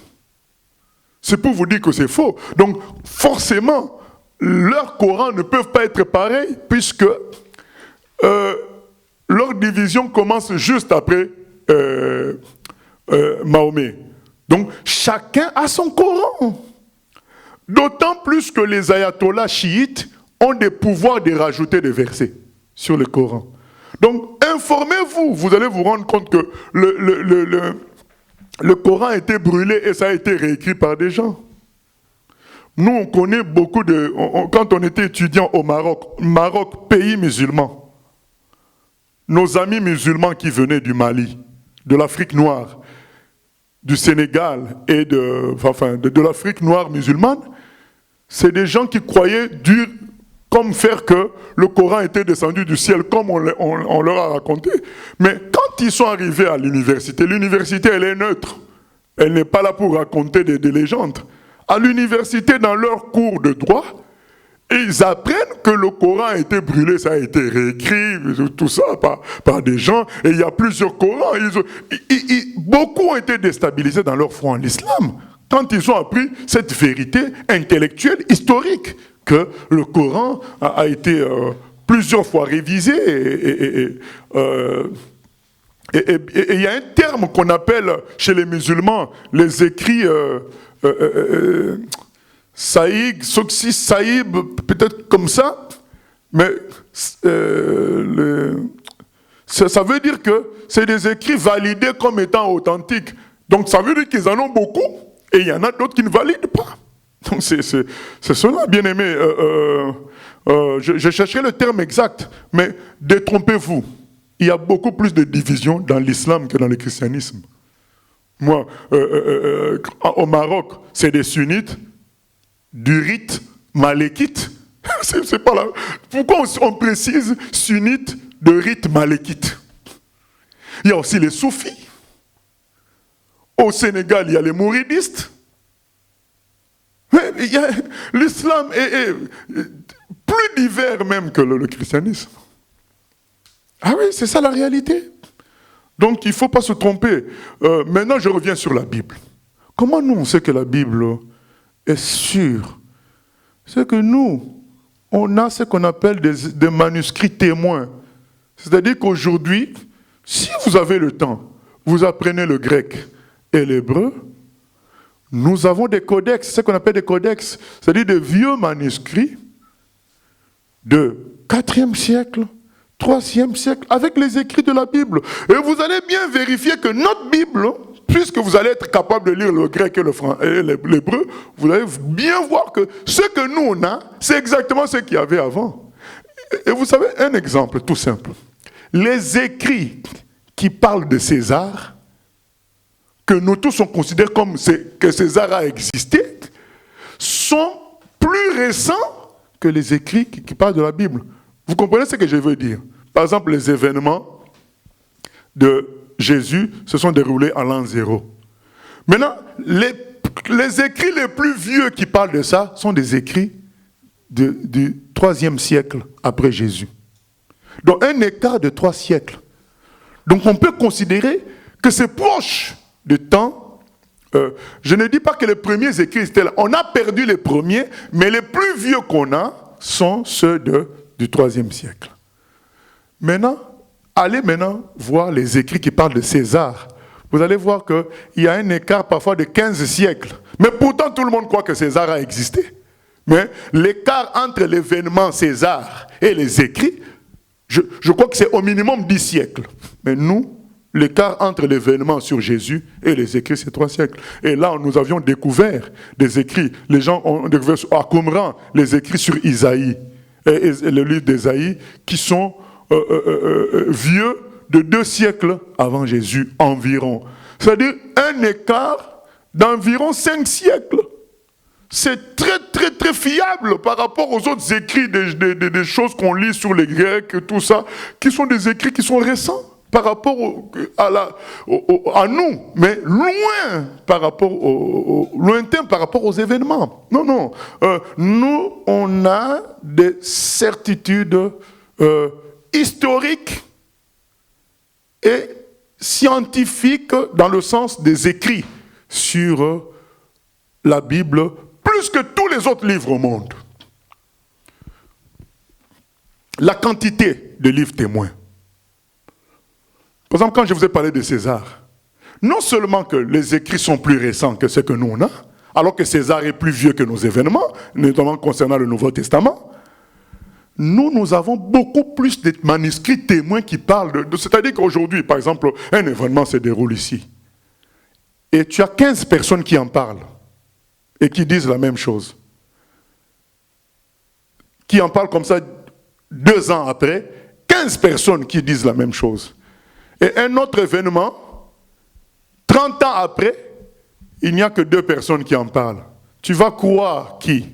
C'est pour vous dire que c'est faux. Donc forcément, leurs Corans ne peuvent pas être pareils puisque leur division commence juste après Mahomet. Donc chacun a son Coran. D'autant plus que les ayatollahs chiites ont des pouvoirs de rajouter des versets sur le Coran. Donc, informez-vous, vous allez vous rendre compte que le Coran a été brûlé et ça a été réécrit par des gens. Nous, on connaît beaucoup de... quand on était étudiant au Maroc, pays musulman, nos amis musulmans qui venaient du Mali, de l'Afrique noire, du Sénégal et de l'Afrique noire musulmane, c'est des gens qui croyaient dur comme faire que le Coran était descendu du ciel, comme on leur a raconté. Mais quand ils sont arrivés à l'université, elle est neutre. Elle n'est pas là pour raconter des légendes. À l'université, dans leur cours de droit, ils apprennent que le Coran a été brûlé, ça a été réécrit, tout ça par des gens, et il y a plusieurs Corans. Beaucoup ont été déstabilisés dans leur foi en l'islam, quand ils ont appris cette vérité intellectuelle, historique, que le Coran a été plusieurs fois révisé. Et il y a un terme qu'on appelle chez les musulmans, les écrits Saïd, Soxi, Saïb, peut-être comme ça, mais ça veut dire que c'est des écrits validés comme étant authentiques. Donc ça veut dire qu'ils en ont beaucoup, et il y en a d'autres qui ne valident pas. Donc c'est cela, bien aimé. Je chercherai le terme exact, mais détrompez-vous. Il y a beaucoup plus de divisions dans l'islam que dans le christianisme. Moi, au Maroc, c'est des sunnites, du rite malékite. C'est pas là. Pourquoi on précise sunnite de rite malékite? Il y a aussi les soufis. Au Sénégal, il y a les mouridistes. L'islam est plus divers même que le christianisme. Ah oui, c'est ça la réalité. Donc il ne faut pas se tromper. Maintenant, je reviens sur la Bible. Comment nous, on sait que la Bible est sûre? C'est que nous, on a ce qu'on appelle des manuscrits témoins. C'est-à-dire qu'aujourd'hui, si vous avez le temps, vous apprenez le grec et l'hébreu, nous avons des codex, ce qu'on appelle des codex, c'est-à-dire des vieux manuscrits de 4e siècle, 3e siècle, avec les écrits de la Bible. Et vous allez bien vérifier que notre Bible, puisque vous allez être capable de lire le grec et l'hébreu, vous allez bien voir que ce que nous on a, c'est exactement ce qu'il y avait avant. Et vous savez, un exemple tout simple. Les écrits qui parlent de César, que nous tous on considère comme que César a existé, sont plus récents que les écrits qui parlent de la Bible. Vous comprenez ce que je veux dire? Par exemple, les événements de Jésus se sont déroulés en l'an 0. Maintenant, les écrits les plus vieux qui parlent de ça sont des écrits du 3e siècle après Jésus. Donc un écart de 3 siècles. Donc on peut considérer que c'est proche de temps. Je ne dis pas que les premiers écrits étaient là. On a perdu les premiers, mais les plus vieux qu'on a sont ceux du 3e siècle. Maintenant, allez maintenant voir les écrits qui parlent de César. Vous allez voir qu'il y a un écart parfois de 15 siècles. Mais pourtant, tout le monde croit que César a existé. Mais l'écart entre l'événement César et les écrits, je crois que c'est au minimum 10 siècles. Mais nous, l'écart entre l'événement sur Jésus et les écrits, c'est 3 siècles. Et là, nous avions découvert des écrits. Les gens ont découvert à Qumran les écrits sur Isaïe et le livre d'Isaïe qui sont vieux de 2 siècles avant Jésus environ. C'est-à-dire un écart d'environ 5 siècles. C'est très, très, très fiable par rapport aux autres écrits, des choses qu'on lit sur les Grecs et tout ça, qui sont des écrits qui sont récents par rapport à nous, mais lointain par rapport aux événements. Non. Nous, on a des certitudes historiques et scientifiques dans le sens des écrits sur la Bible, plus que tous les autres livres au monde. La quantité de livres témoins. Par exemple, quand je vous ai parlé de César, non seulement que les écrits sont plus récents que ce que nous on a, alors que César est plus vieux que nos événements, notamment concernant le Nouveau Testament, nous avons beaucoup plus de manuscrits témoins qui parlent c'est-à-dire qu'aujourd'hui, par exemple, un événement se déroule ici. Et tu as 15 personnes qui en parlent et qui disent la même chose. Qui en parlent comme ça 2 ans après, 15 personnes qui disent la même chose. Et un autre événement, 30 ans après, il n'y a que 2 personnes qui en parlent. Tu vas croire qui?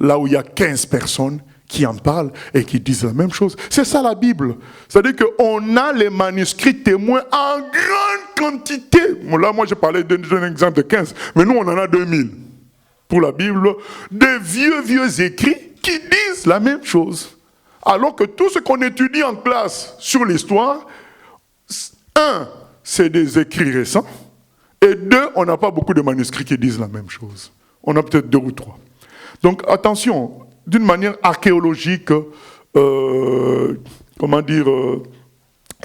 Là où il y a 15 personnes qui en parlent et qui disent la même chose. C'est ça la Bible. C'est-à-dire qu'on a les manuscrits témoins en grande quantité. Là, moi, je parlais d'un exemple de 15, mais nous, on en a 2000. Pour la Bible, des vieux écrits qui disent la même chose. Alors que tout ce qu'on étudie en classe sur l'histoire, 1, c'est des écrits récents, et 2, on n'a pas beaucoup de manuscrits qui disent la même chose. On a peut-être 2 ou 3. Donc attention, d'une manière archéologique,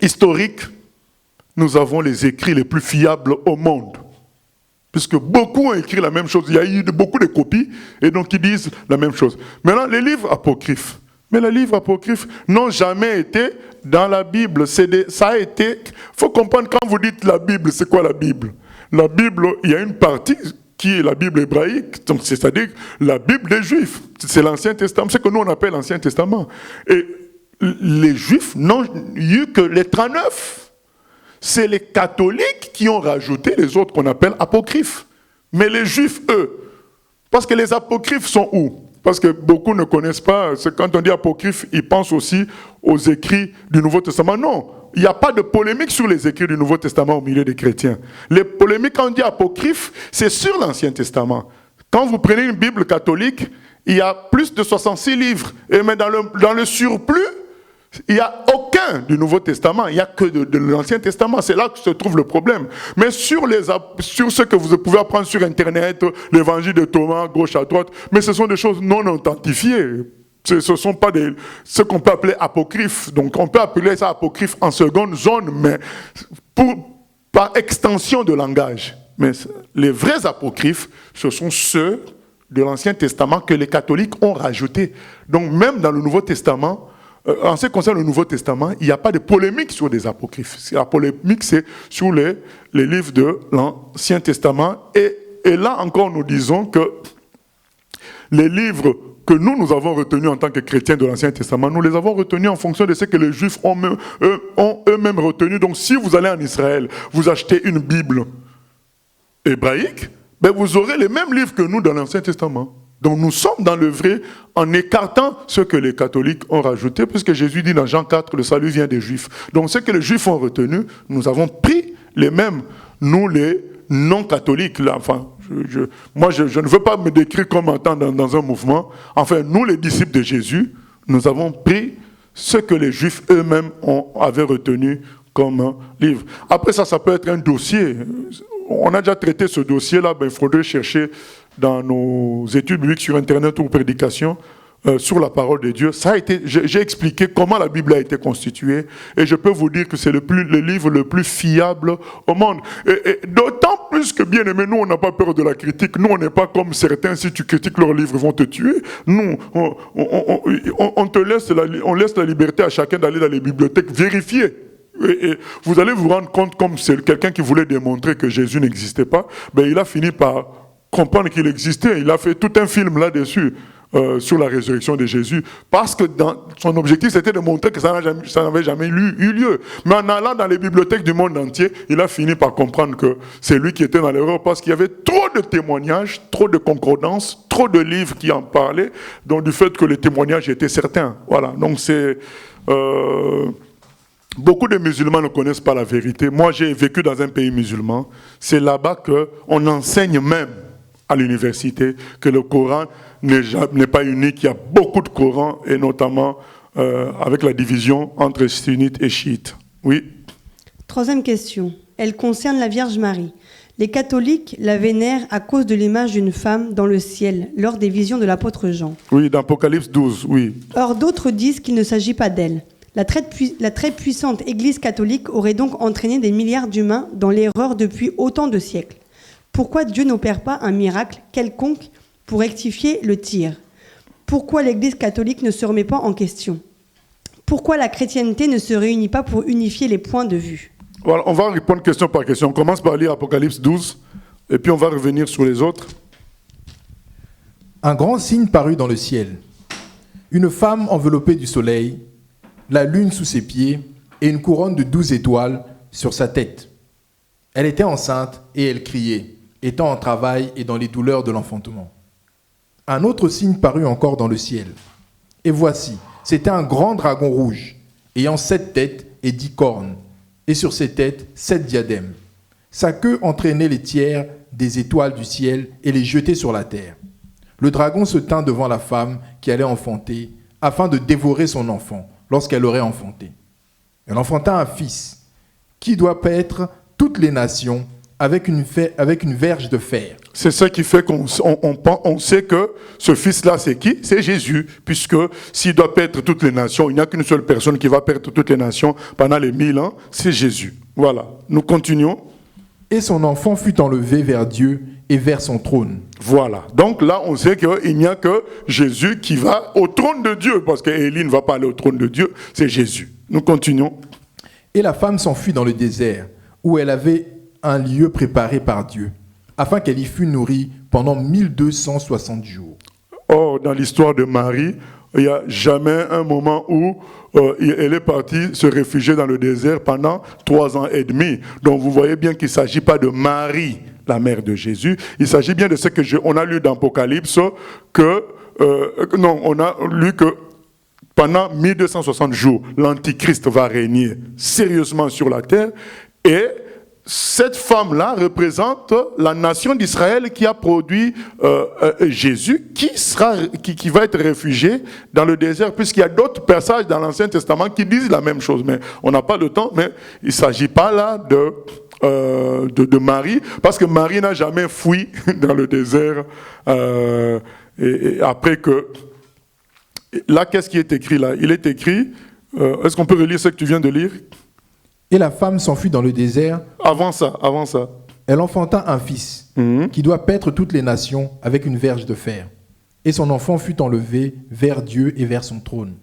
historique, nous avons les écrits les plus fiables au monde. Puisque beaucoup ont écrit la même chose. Il y a eu beaucoup de copies, et donc ils disent la même chose. Maintenant, les livres apocryphes. Mais les livres apocryphes n'ont jamais été dans la Bible. Ça a été... Il faut comprendre, quand vous dites la Bible, c'est quoi la Bible? La Bible, il y a une partie qui est la Bible hébraïque, donc c'est-à-dire la Bible des Juifs. C'est l'Ancien Testament, c'est ce que nous on appelle l'Ancien Testament. Et les Juifs n'ont eu que les 39. C'est les catholiques qui ont rajouté les autres qu'on appelle apocryphes. Mais les Juifs, eux, parce que les apocryphes sont où? Parce que beaucoup ne connaissent pas, quand on dit apocryphe, ils pensent aussi aux écrits du Nouveau Testament. Non, il n'y a pas de polémique sur les écrits du Nouveau Testament au milieu des chrétiens. Les polémiques, quand on dit apocryphe, c'est sur l'Ancien Testament. Quand vous prenez une Bible catholique, il y a plus de 66 livres. Mais dans le surplus, il n'y a aucun du Nouveau Testament, il n'y a que de l'Ancien Testament. C'est là que se trouve le problème. Mais sur ce que vous pouvez apprendre sur Internet, l'évangile de Thomas, gauche à droite, mais ce sont des choses non authentifiées. Ce ne sont pas ce qu'on peut appeler apocryphes. Donc on peut appeler ça apocryphe en seconde zone, mais par extension de langage. Mais les vrais apocryphes, ce sont ceux de l'Ancien Testament que les catholiques ont rajoutés. Donc même dans le Nouveau Testament, en ce qui concerne le Nouveau Testament, il n'y a pas de polémique sur des apocryphes. La polémique, c'est sur les livres de l'Ancien Testament. Et là encore, nous disons que les livres que nous avons retenus en tant que chrétiens de l'Ancien Testament, nous les avons retenus en fonction de ce que les Juifs ont eux-mêmes retenu. Donc si vous allez en Israël, vous achetez une Bible hébraïque, ben vous aurez les mêmes livres que nous dans l'Ancien Testament. Donc nous sommes dans le vrai en écartant ce que les catholiques ont rajouté, puisque Jésus dit dans Jean 4, le salut vient des Juifs. Donc ce que les Juifs ont retenu, nous avons pris les mêmes, nous les non-catholiques. Là, enfin, moi je ne veux pas me décrire comme étant dans un mouvement. Enfin, nous les disciples de Jésus, nous avons pris ce que les Juifs eux-mêmes avaient retenu comme un livre. Après ça peut être un dossier. On a déjà traité ce dossier-là, il faudrait chercher dans nos études bibliques sur Internet ou prédications sur la parole de Dieu. J'ai expliqué comment la Bible a été constituée et je peux vous dire que c'est le livre le plus fiable au monde. Et d'autant plus que, bien aimé, nous on n'a pas peur de la critique. Nous on n'est pas comme certains, si tu critiques leurs livres, ils vont te tuer. Nous, on laisse la liberté à chacun d'aller dans les bibliothèques vérifier. Et vous allez vous rendre compte, comme c'est quelqu'un qui voulait démontrer que Jésus n'existait pas, il a fini par comprendre qu'il existait. Il a fait tout un film là-dessus, sur la résurrection de Jésus, parce que son objectif c'était de montrer que ça n'avait jamais eu lieu. Mais en allant dans les bibliothèques du monde entier, il a fini par comprendre que c'est lui qui était dans l'erreur, parce qu'il y avait trop de témoignages, trop de concordances, trop de livres qui en parlaient, donc du fait que les témoignages étaient certains. Voilà, donc c'est... Beaucoup de musulmans ne connaissent pas la vérité. Moi, j'ai vécu dans un pays musulman. C'est là-bas qu'on enseigne même à l'université que le Coran n'est pas unique. Il y a beaucoup de Corans, et notamment avec la division entre sunnites et chiites. Oui. Troisième question. Elle concerne la Vierge Marie. Les catholiques la vénèrent à cause de l'image d'une femme dans le ciel lors des visions de l'apôtre Jean. Oui, dans Apocalypse 12, oui. Or, d'autres disent qu'il ne s'agit pas d'elle. La très puissante Église catholique aurait donc entraîné des milliards d'humains dans l'erreur depuis autant de siècles. Pourquoi Dieu n'opère pas un miracle quelconque pour rectifier le tir? Pourquoi l'Église catholique ne se remet pas en question? Pourquoi la chrétienté ne se réunit pas pour unifier les points de vue? Voilà, on va répondre question par question. On commence par lire Apocalypse 12, et puis on va revenir sur les autres. Un grand signe parut dans le ciel. Une femme enveloppée du soleil, la lune sous ses pieds et une couronne de 12 étoiles sur sa tête. Elle était enceinte et elle criait, étant en travail et dans les douleurs de l'enfantement. Un autre signe parut encore dans le ciel. Et voici, c'était un grand dragon rouge, ayant 7 têtes et 10 cornes, et sur ses têtes 7 diadèmes. Sa queue entraînait les tiers des étoiles du ciel et les jetait sur la terre. Le dragon se tint devant la femme qui allait enfanter, afin de dévorer son enfant, lorsqu'elle aurait enfanté. Elle enfanta un fils, qui doit paître toutes les nations avec une verge de fer. C'est ça qui fait qu'on sait que ce fils-là, c'est qui? C'est Jésus, puisque s'il doit paître toutes les nations, il n'y a qu'une seule personne qui va paître toutes les nations pendant les 1000 ans, c'est Jésus. Voilà, nous continuons. Et son enfant fut enlevé vers Dieu et vers son trône. Voilà. Donc là, on sait qu'il n'y a que Jésus qui va au trône de Dieu, parce qu'Élie ne va pas aller au trône de Dieu, c'est Jésus. Nous continuons. Et la femme s'enfuit dans le désert, où elle avait un lieu préparé par Dieu, afin qu'elle y fût nourrie pendant 1260 jours. Or, dans l'histoire de Marie, il n'y a jamais un moment où elle est partie se réfugier dans le désert pendant 3 ans et demi. Donc vous voyez bien qu'il ne s'agit pas de Marie, la mère de Jésus. Il s'agit bien de ce qu'on a lu dans Apocalypse, on a lu que pendant 1260 jours, l'Antichrist va régner sérieusement sur la terre, et cette femme-là représente la nation d'Israël qui a produit Jésus, qui va être réfugié dans le désert, puisqu'il y a d'autres passages dans l'Ancien Testament qui disent la même chose, mais on n'a pas le temps, mais il ne s'agit pas là de Marie, parce que Marie n'a jamais fui dans le désert, et après que... Là, qu'est-ce qui est écrit là? Il est écrit, est-ce qu'on peut relire ce que tu viens de lire? Et la femme s'enfuit dans le désert. Avant ça. Elle enfanta un fils, qui doit paître toutes les nations avec une verge de fer. Et son enfant fut enlevé vers Dieu et vers son trône.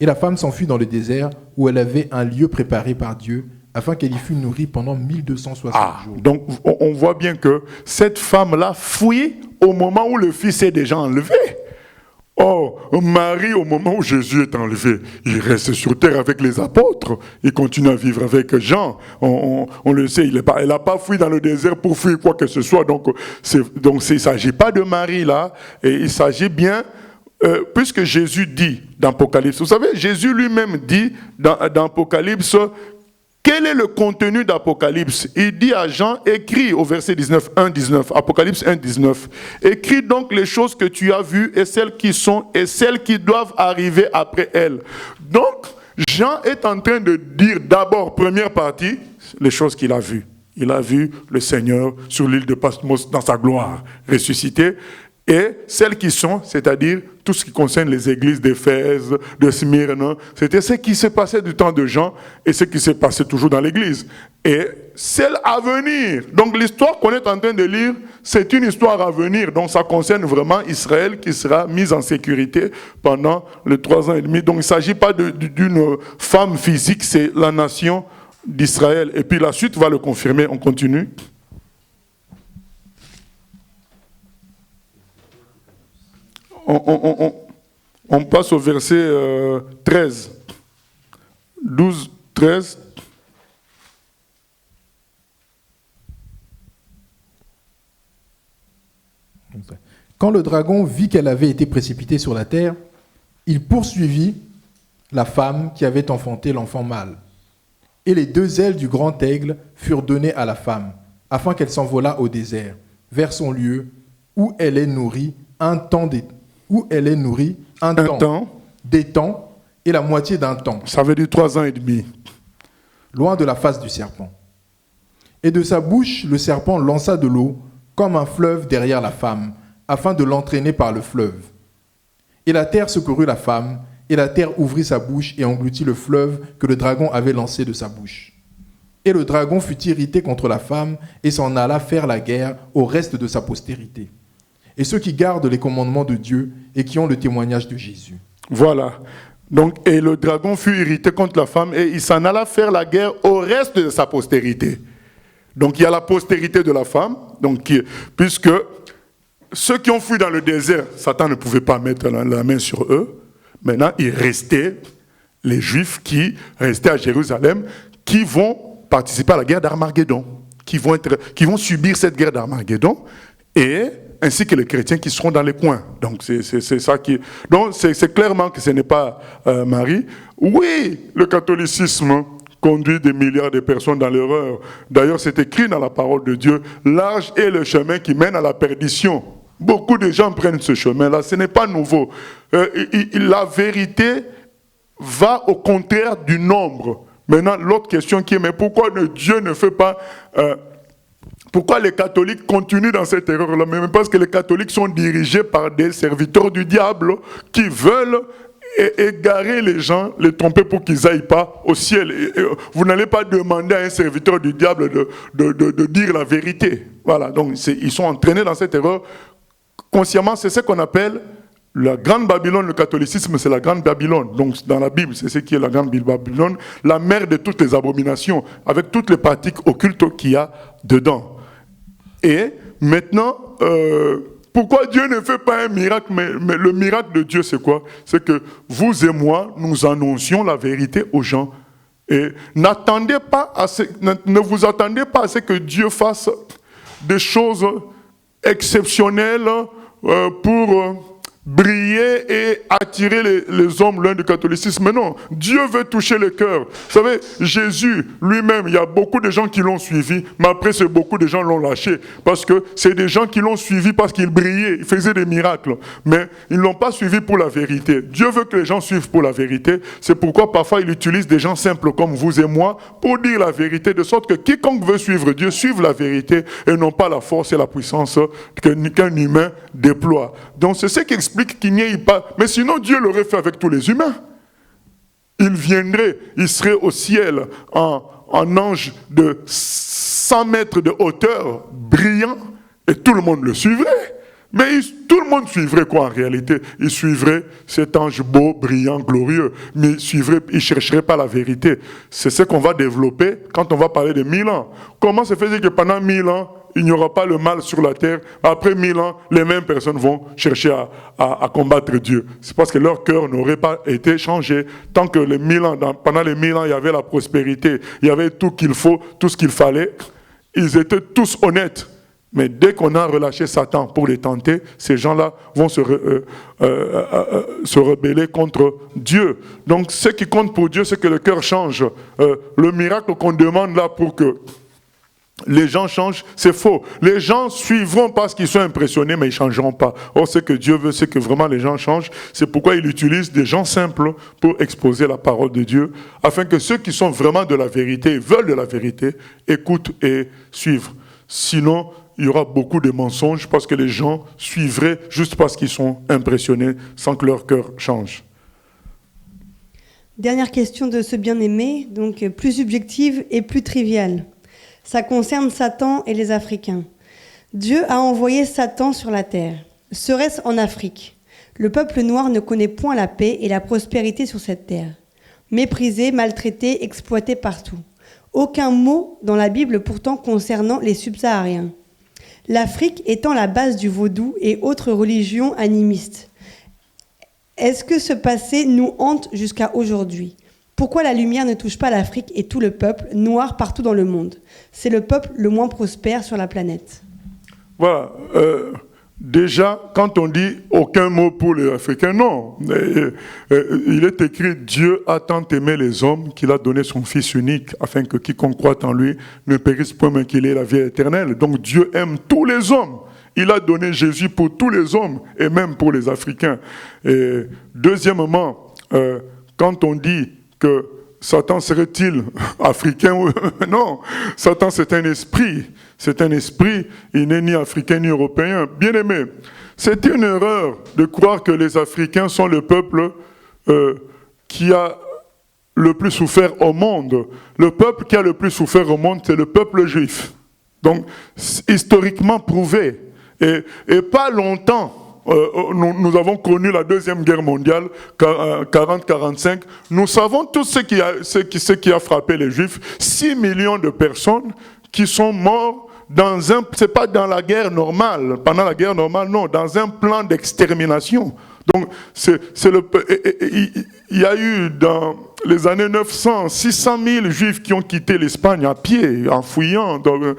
Et la femme s'enfuit dans le désert, où elle avait un lieu préparé par Dieu, afin qu'elle y fût nourrie pendant 1260 jours. Donc on voit bien que cette femme-là fuit au moment où le fils est déjà enlevé. Oh, Marie, au moment où Jésus est enlevé, il reste sur terre avec les apôtres. Il continue à vivre avec Jean. On le sait, elle n'a pas fui dans le désert pour fuir quoi que ce soit. Donc il ne s'agit pas de Marie là. Et il s'agit bien, puisque Jésus dit dans Apocalypse, vous savez, Jésus lui-même dit dans Apocalypse, quel est le contenu d'Apocalypse? Il dit à Jean, écris au verset 19, 1,19, Apocalypse 1,19. Écris donc les choses que tu as vues et celles qui sont et celles qui doivent arriver après elles. Donc, Jean est en train de dire d'abord, première partie, les choses qu'il a vues. Il a vu le Seigneur sur l'île de Patmos dans sa gloire, ressuscité. Et celles qui sont, c'est-à-dire tout ce qui concerne les églises d'Éphèse, de Smyrne, c'était ce qui s'est passé du temps de Jean et ce qui s'est passé toujours dans l'église. Et celle à venir. Donc l'histoire qu'on est en train de lire, c'est une histoire à venir. Donc ça concerne vraiment Israël qui sera mise en sécurité pendant les 3 ans et demi. Donc il ne s'agit pas d'une femme physique, c'est la nation d'Israël. Et puis la suite va le confirmer. On continue. On passe au verset 13. 12, 13. Quand le dragon vit qu'elle avait été précipitée sur la terre, il poursuivit la femme qui avait enfanté l'enfant mâle. Et les 2 ailes du grand aigle furent données à la femme, afin qu'elle s'envolât au désert, vers son lieu, où elle est nourrie un temps, des temps et la moitié d'un temps. Ça veut dire 3 ans et demi. Loin de la face du serpent. Et de sa bouche, le serpent lança de l'eau, comme un fleuve derrière la femme, afin de l'entraîner par le fleuve. Et la terre secourut la femme, et la terre ouvrit sa bouche et engloutit le fleuve que le dragon avait lancé de sa bouche. Et le dragon fut irrité contre la femme, et s'en alla faire la guerre au reste de sa postérité. Et ceux qui gardent les commandements de Dieu et qui ont le témoignage de Jésus. Voilà. Donc, et le dragon fut irrité contre la femme et il s'en alla faire la guerre au reste de sa postérité. Donc, il y a la postérité de la femme, donc, puisque ceux qui ont fui dans le désert, Satan ne pouvait pas mettre la main sur eux. Maintenant, il restait les Juifs qui restaient à Jérusalem, qui vont participer à la guerre d'Armageddon, qui vont subir cette guerre d'Armageddon, et ainsi que les chrétiens qui seront dans les coins. Donc c'est ça qui... Donc c'est clairement que ce n'est pas Marie. Oui, le catholicisme conduit des milliards de personnes dans l'erreur. D'ailleurs, c'est écrit dans la parole de Dieu, large est le chemin qui mène à la perdition. Beaucoup de gens prennent ce chemin-là, ce n'est pas nouveau. La vérité va au contraire du nombre. Maintenant, l'autre question qui est, mais pourquoi Dieu ne fait pas... pourquoi les catholiques continuent dans cette erreur-là? Mais parce que les catholiques sont dirigés par des serviteurs du diable qui veulent égarer les gens, les tromper pour qu'ils n'aillent pas au ciel. Et vous n'allez pas demander à un serviteur du diable de dire la vérité. Voilà, donc ils sont entraînés dans cette erreur. Consciemment, c'est ce qu'on appelle la Grande Babylone. Le catholicisme, c'est la Grande Babylone. Donc dans la Bible, c'est ce qui est la Grande Babylone, la mère de toutes les abominations, avec toutes les pratiques occultes qu'il y a dedans. Et maintenant, pourquoi Dieu ne fait pas un miracle? Mais le miracle de Dieu, c'est quoi? C'est que vous et moi, nous annoncions la vérité aux gens. Et ne vous attendez pas à ce que Dieu fasse des choses exceptionnelles pour briller et attirer les hommes loin du catholicisme. Mais non, Dieu veut toucher le cœur. Vous savez, Jésus lui-même, il y a beaucoup de gens qui l'ont suivi, mais après, beaucoup de gens l'ont lâché. Parce que c'est des gens qui l'ont suivi parce qu'il brillait, il faisait des miracles. Mais ils ne l'ont pas suivi pour la vérité. Dieu veut que les gens suivent pour la vérité. C'est pourquoi parfois il utilise des gens simples comme vous et moi pour dire la vérité, de sorte que quiconque veut suivre Dieu, suive la vérité et non pas la force et la puissance qu'un humain déploie. Donc c'est ce qui explique qu'il n'y ait pas... Mais sinon, Dieu l'aurait fait avec tous les humains. Il viendrait, il serait au ciel en ange de 100 mètres de hauteur, brillant, et tout le monde le suivrait. Mais tout le monde suivrait quoi en réalité? Il suivrait cet ange beau, brillant, glorieux, mais il ne chercherait pas la vérité. C'est ce qu'on va développer quand on va parler de 1000 ans. Comment se fait que pendant 1000 ans, il n'y aura pas le mal sur la terre. Après 1000 ans, les mêmes personnes vont chercher à combattre Dieu. C'est parce que leur cœur n'aurait pas été changé. Tant que les 1000 ans, pendant les 1000 ans, il y avait la prospérité, il y avait tout qu'il faut, tout ce qu'il fallait, ils étaient tous honnêtes. Mais dès qu'on a relâché Satan pour les tenter, ces gens-là vont se rebeller contre Dieu. Donc ce qui compte pour Dieu, c'est que le cœur change. Le miracle qu'on demande là pour que les gens changent, c'est faux. Les gens suivront parce qu'ils sont impressionnés, mais ils ne changeront pas. Or, ce que Dieu veut, c'est que vraiment les gens changent. C'est pourquoi il utilise des gens simples pour exposer la parole de Dieu, afin que ceux qui sont vraiment de la vérité, veulent de la vérité, écoutent et suivent. Sinon, il y aura beaucoup de mensonges parce que les gens suivraient juste parce qu'ils sont impressionnés sans que leur cœur change. Dernière question de ce bien-aimé, donc plus subjective et plus triviale. Ça concerne Satan et les Africains. Dieu a envoyé Satan sur la terre. Serait-ce en Afrique? Le peuple noir ne connaît point la paix et la prospérité sur cette terre. Méprisé, maltraité, exploité partout. Aucun mot dans la Bible pourtant concernant les subsahariens. L'Afrique étant la base du vaudou et autres religions animistes. Est-ce que ce passé nous hante jusqu'à aujourd'hui? Pourquoi la lumière ne touche pas l'Afrique et tout le peuple noir partout dans le monde? C'est le peuple le moins prospère sur la planète. Voilà. Déjà, quand on dit aucun mot pour les Africains, non. Il est écrit « Dieu a tant aimé les hommes qu'il a donné son Fils unique, afin que quiconque croit en lui ne périsse point, mais qu'il ait la vie éternelle. » Donc Dieu aime tous les hommes. Il a donné Jésus pour tous les hommes, et même pour les Africains. Et deuxièmement, quand on dit que Satan serait-il africain? Non, Satan c'est un esprit. C'est un esprit, il n'est ni africain ni européen. Bien aimé, c'est une erreur de croire que les Africains sont le peuple qui a le plus souffert au monde. Le peuple qui a le plus souffert au monde, c'est le peuple juif. Donc, historiquement prouvé. Et pas longtemps, nous avons connu la Deuxième Guerre mondiale, 40-45. Nous savons tout ce qui a frappé les Juifs. 6 millions de personnes qui sont mortes c'est pas dans la guerre normale, pendant la guerre normale, non, dans un plan d'extermination. Donc, il y a eu dans les années 900, 600 000 Juifs qui ont quitté l'Espagne à pied, en fouillant. Donc,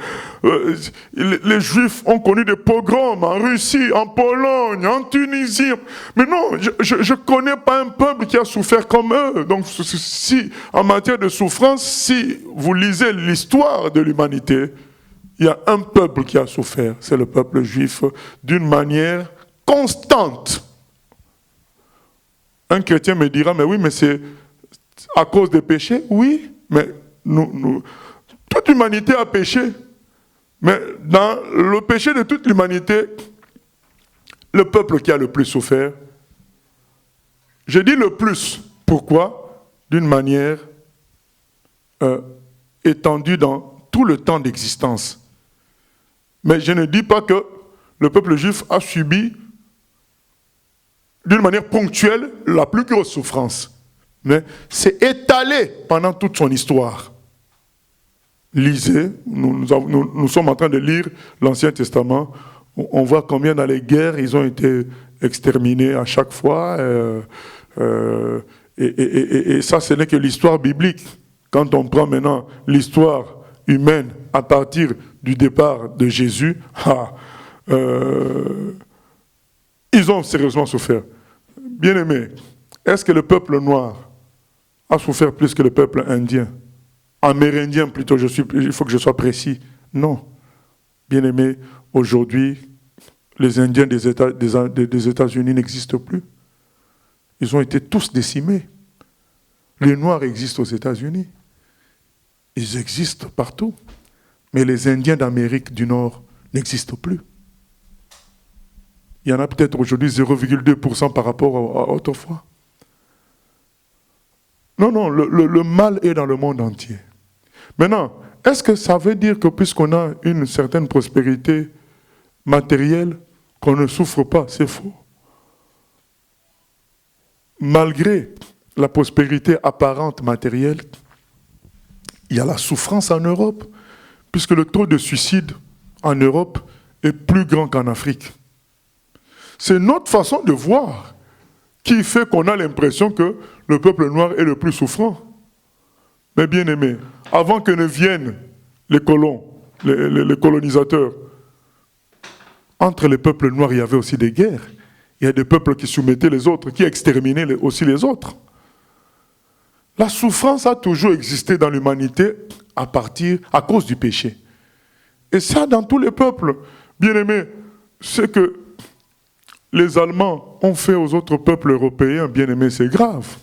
les Juifs ont connu des pogroms en Russie, en Pologne, en Tunisie. Mais non, je ne connais pas un peuple qui a souffert comme eux. Donc, si, en matière de souffrance, si vous lisez l'histoire de l'humanité, il y a un peuple qui a souffert, c'est le peuple juif, d'une manière constante. Un chrétien me dira, mais oui, mais c'est à cause des péchés. Oui, mais toute l'humanité a péché. Mais dans le péché de toute l'humanité, le peuple qui a le plus souffert, je dis le plus, pourquoi? D'une manière étendue dans tout le temps d'existence. Mais je ne dis pas que le peuple juif a subi d'une manière ponctuelle la plus grosse souffrance. Mais c'est étalé pendant toute son histoire. Lisez, nous sommes en train de lire l'Ancien Testament. On voit combien dans les guerres ils ont été exterminés à chaque fois. Et ça, ce n'est que l'histoire biblique. Quand on prend maintenant l'histoire humaine à partir du départ de Jésus, ils ont sérieusement souffert. Bien-aimés, est-ce que le peuple noir a souffert plus que le peuple indien? Amérindien plutôt, il faut que je sois précis. Non. Bien-aimés, aujourd'hui, les Indiens des États-Unis n'existent plus. Ils ont été tous décimés. Les Noirs existent aux États-Unis. Ils existent partout. Mais les Indiens d'Amérique du Nord n'existent plus. Il y en a peut-être aujourd'hui 0,2% par rapport à autrefois. Non, le mal est dans le monde entier. Maintenant, est-ce que ça veut dire que puisqu'on a une certaine prospérité matérielle, qu'on ne souffre pas? C'est faux. Malgré la prospérité apparente matérielle, il y a la souffrance en Europe, puisque le taux de suicide en Europe est plus grand qu'en Afrique. C'est notre façon de voir qui fait qu'on a l'impression que le peuple noir est le plus souffrant. Mais bien aimé, avant que ne viennent les colons, les colonisateurs, entre les peuples noirs, il y avait aussi des guerres. Il y a des peuples qui soumettaient les autres, qui exterminaient aussi les autres. La souffrance a toujours existé dans l'humanité à cause du péché. Et ça, dans tous les peuples, bien aimés, c'est que les Allemands ont fait aux autres peuples européens, bien aimés, c'est grave.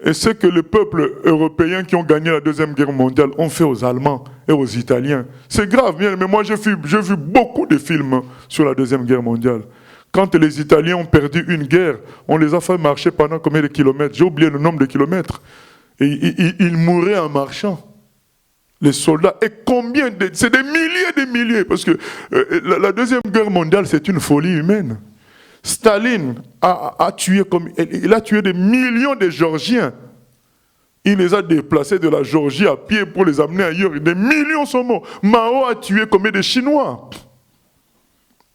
Et ce que les peuples européens qui ont gagné la Deuxième Guerre mondiale ont fait aux Allemands et aux Italiens, c'est grave, bien aimés. Moi, j'ai vu beaucoup de films sur la Deuxième Guerre mondiale. Quand les Italiens ont perdu une guerre, on les a fait marcher pendant combien de kilomètres? J'ai oublié le nombre de kilomètres. Et ils mouraient en marchant. Les soldats. Et c'est des milliers et des milliers. Parce que la Deuxième Guerre mondiale, c'est une folie humaine. Staline a tué des millions de Géorgiens. Il les a déplacés de la Géorgie à pied pour les amener ailleurs. Des millions sont morts. Mao a tué combien de Chinois?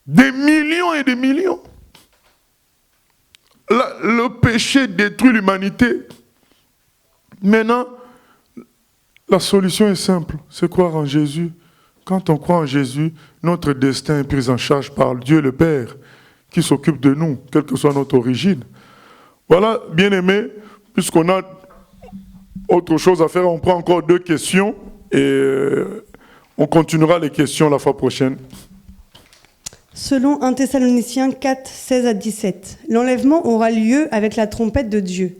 Des millions et des millions. Le péché détruit l'humanité. Maintenant, la solution est simple, c'est croire en Jésus. Quand on croit en Jésus, notre destin est pris en charge par Dieu le Père, qui s'occupe de nous, quelle que soit notre origine. Voilà, bien aimé, puisqu'on a autre chose à faire, on prend encore 2 questions et on continuera les questions la fois prochaine. Selon 1 Thessaloniciens 4, 16 à 17, l'enlèvement aura lieu avec la trompette de Dieu.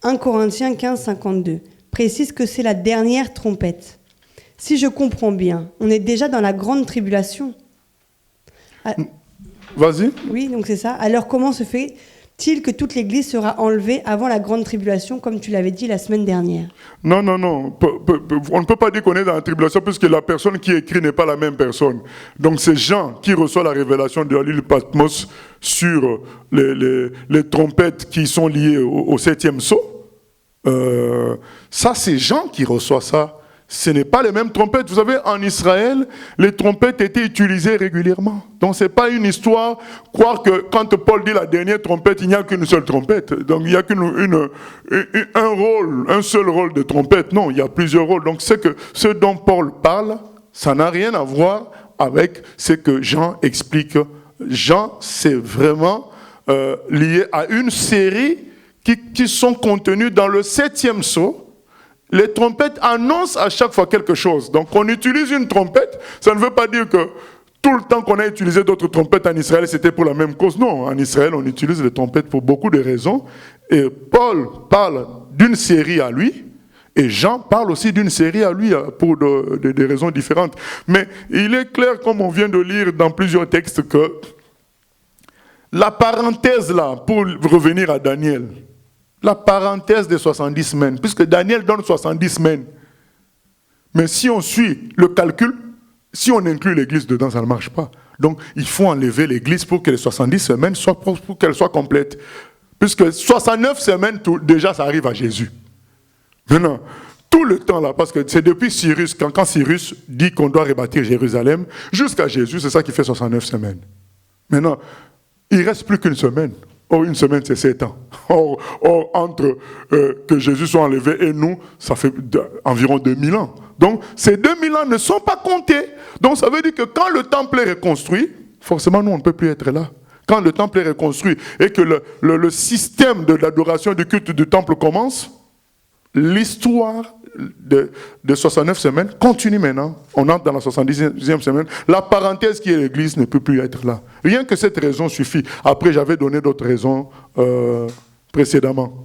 1 Corinthiens 15, 52 précise que c'est la dernière trompette. Si je comprends bien, on est déjà dans la grande tribulation. Vas-y. Oui, donc c'est ça. Alors comment se fait-il que toute l'Église sera enlevée avant la grande tribulation, comme tu l'avais dit la semaine dernière? Non. On ne peut pas dire qu'on est dans la tribulation puisque la personne qui écrit n'est pas la même personne. Donc c'est Jean qui reçoit la révélation de l'île Patmos sur les trompettes qui sont liées au 7e sceau. Ça, c'est Jean qui reçoit ça. Ce n'est pas les mêmes trompettes. Vous savez, en Israël, les trompettes étaient utilisées régulièrement. Donc, ce n'est pas une histoire, croire que quand Paul dit la dernière trompette, il n'y a qu'une seule trompette. Donc, il n'y a un seul rôle de trompette. Non, il y a plusieurs rôles. Donc, ce dont Paul parle, ça n'a rien à voir avec ce que Jean explique. Jean, c'est vraiment lié à une série qui sont contenues dans le 7e sceau. Les trompettes annoncent à chaque fois quelque chose. Donc on utilise une trompette, ça ne veut pas dire que tout le temps qu'on a utilisé d'autres trompettes en Israël, c'était pour la même cause. Non, en Israël, on utilise les trompettes pour beaucoup de raisons. Et Paul parle d'une série à lui, et Jean parle aussi d'une série à lui pour des raisons différentes. Mais il est clair, comme on vient de lire dans plusieurs textes, que la parenthèse là, pour revenir à Daniel, la parenthèse des 70 semaines, puisque Daniel donne 70 semaines. Mais si on suit le calcul, si on inclut l'église dedans, ça ne marche pas. Donc, il faut enlever l'église pour que les 70 semaines soient, pour qu'elles soient complètes. Puisque 69 semaines, déjà, ça arrive à Jésus. Maintenant, tout le temps là, parce que c'est depuis Cyrus, quand Cyrus dit qu'on doit rebâtir Jérusalem, jusqu'à Jésus, c'est ça qui fait 69 semaines. Maintenant, il ne reste plus qu'une semaine. Or, une semaine, c'est 7 ans. Or entre que Jésus soit enlevé et nous, ça fait environ 2000 ans. Donc, ces 2000 ans ne sont pas comptés. Donc, ça veut dire que quand le temple est reconstruit, forcément, nous, on ne peut plus être là. Quand le temple est reconstruit et que le système de l'adoration du culte du temple commence, l'histoire de 69 semaines continue maintenant. On entre dans la 70e semaine. La parenthèse qui est l'église ne peut plus être là. Rien que cette raison suffit. Après, j'avais donné d'autres raisons précédemment.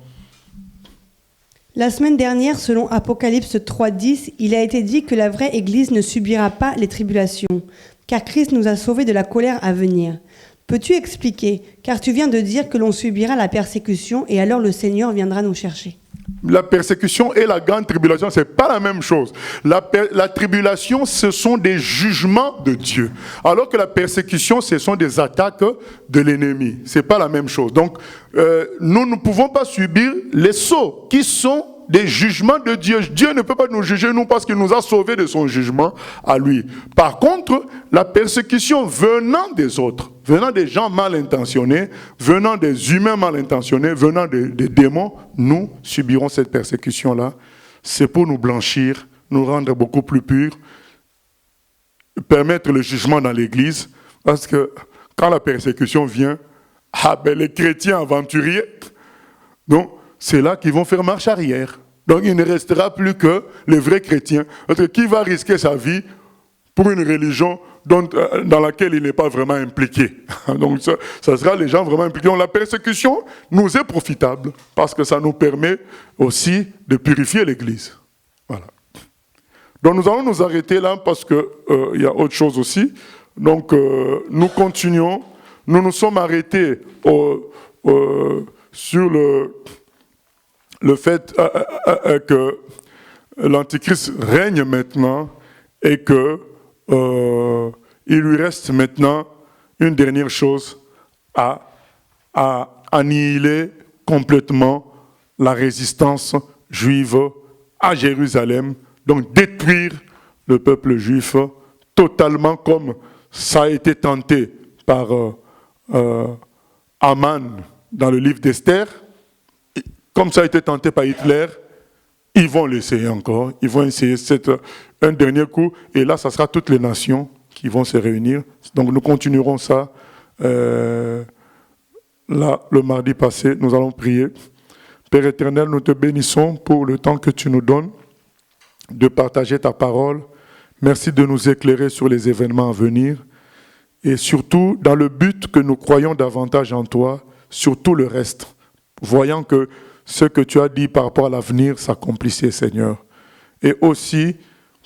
La semaine dernière, selon Apocalypse 3.10, il a été dit que la vraie église ne subira pas les tribulations, car Christ nous a sauvés de la colère à venir. Peux-tu expliquer? Car tu viens de dire que l'on subira la persécution et alors le Seigneur viendra nous chercher. La persécution et la grande tribulation, ce n'est pas la même chose. La tribulation, ce sont des jugements de Dieu. Alors que la persécution, ce sont des attaques de l'ennemi. Ce n'est pas la même chose. Donc, nous ne pouvons pas subir les sauts qui sont des jugements de Dieu. Dieu ne peut pas nous juger, nous, parce qu'il nous a sauvés de son jugement à lui. Par contre, la persécution venant des autres, venant des gens mal intentionnés, venant des humains mal intentionnés, venant des démons, nous subirons cette persécution-là. C'est pour nous blanchir, nous rendre beaucoup plus purs, permettre le jugement dans l'Église, parce que quand la persécution vient, les chrétiens aventuriers, donc c'est là qu'ils vont faire marche arrière. Donc il ne restera plus que les vrais chrétiens. Parce que qui va risquer sa vie pour une religion dans laquelle il n'est pas vraiment impliqué? Donc ça sera les gens vraiment impliqués. Donc la persécution nous est profitable, parce que ça nous permet aussi de purifier l'Église. Voilà. Donc nous allons nous arrêter là, parce qu'il y a autre chose aussi. Donc nous continuons. Nous nous sommes arrêtés sur le fait que l'Antichrist règne maintenant et que il lui reste maintenant une dernière chose, à annihiler complètement la résistance juive à Jérusalem, donc détruire le peuple juif totalement, comme ça a été tenté par Haman dans le livre d'Esther, comme ça a été tenté par Hitler. Ils vont l'essayer encore, ils vont essayer un dernier coup, et là, ça sera toutes les nations qui vont se réunir. Donc nous continuerons ça. Là, le mardi passé, nous allons prier. Père éternel, nous te bénissons pour le temps que tu nous donnes de partager ta parole. Merci de nous éclairer sur les événements à venir, et surtout dans le but que nous croyons davantage en toi, sur tout le reste, voyant que ce que tu as dit par rapport à l'avenir s'accomplissait, Seigneur. Et aussi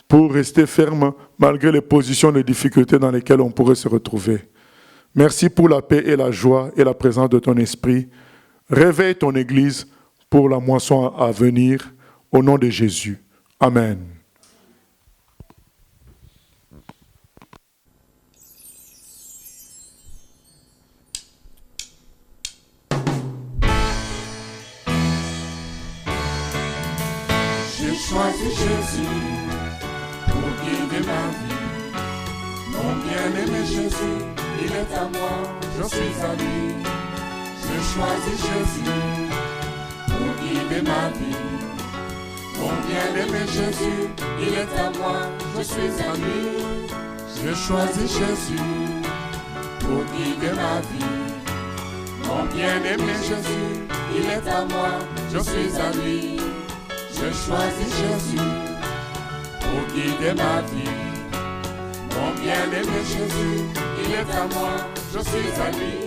pour rester ferme malgré les positions de difficulté dans lesquelles on pourrait se retrouver. Merci pour la paix et la joie et la présence de ton esprit. Réveille ton Église pour la moisson à venir, au nom de Jésus. Amen. J'ai choisi Jésus pour guider ma vie. Mon bien-aimé Jésus, il est à moi, je suis à lui. J'ai choisi Jésus pour guider ma vie. Mon bien-aimé Jésus, il est à moi, je suis à lui. J'ai choisi Jésus pour guider ma vie. Mon bien-aimé Jésus, il est à moi, je suis à lui. J'ai choisi Jésus pour guider ma vie. Mon bien-aimé Jésus, il est à moi, je suis à lui.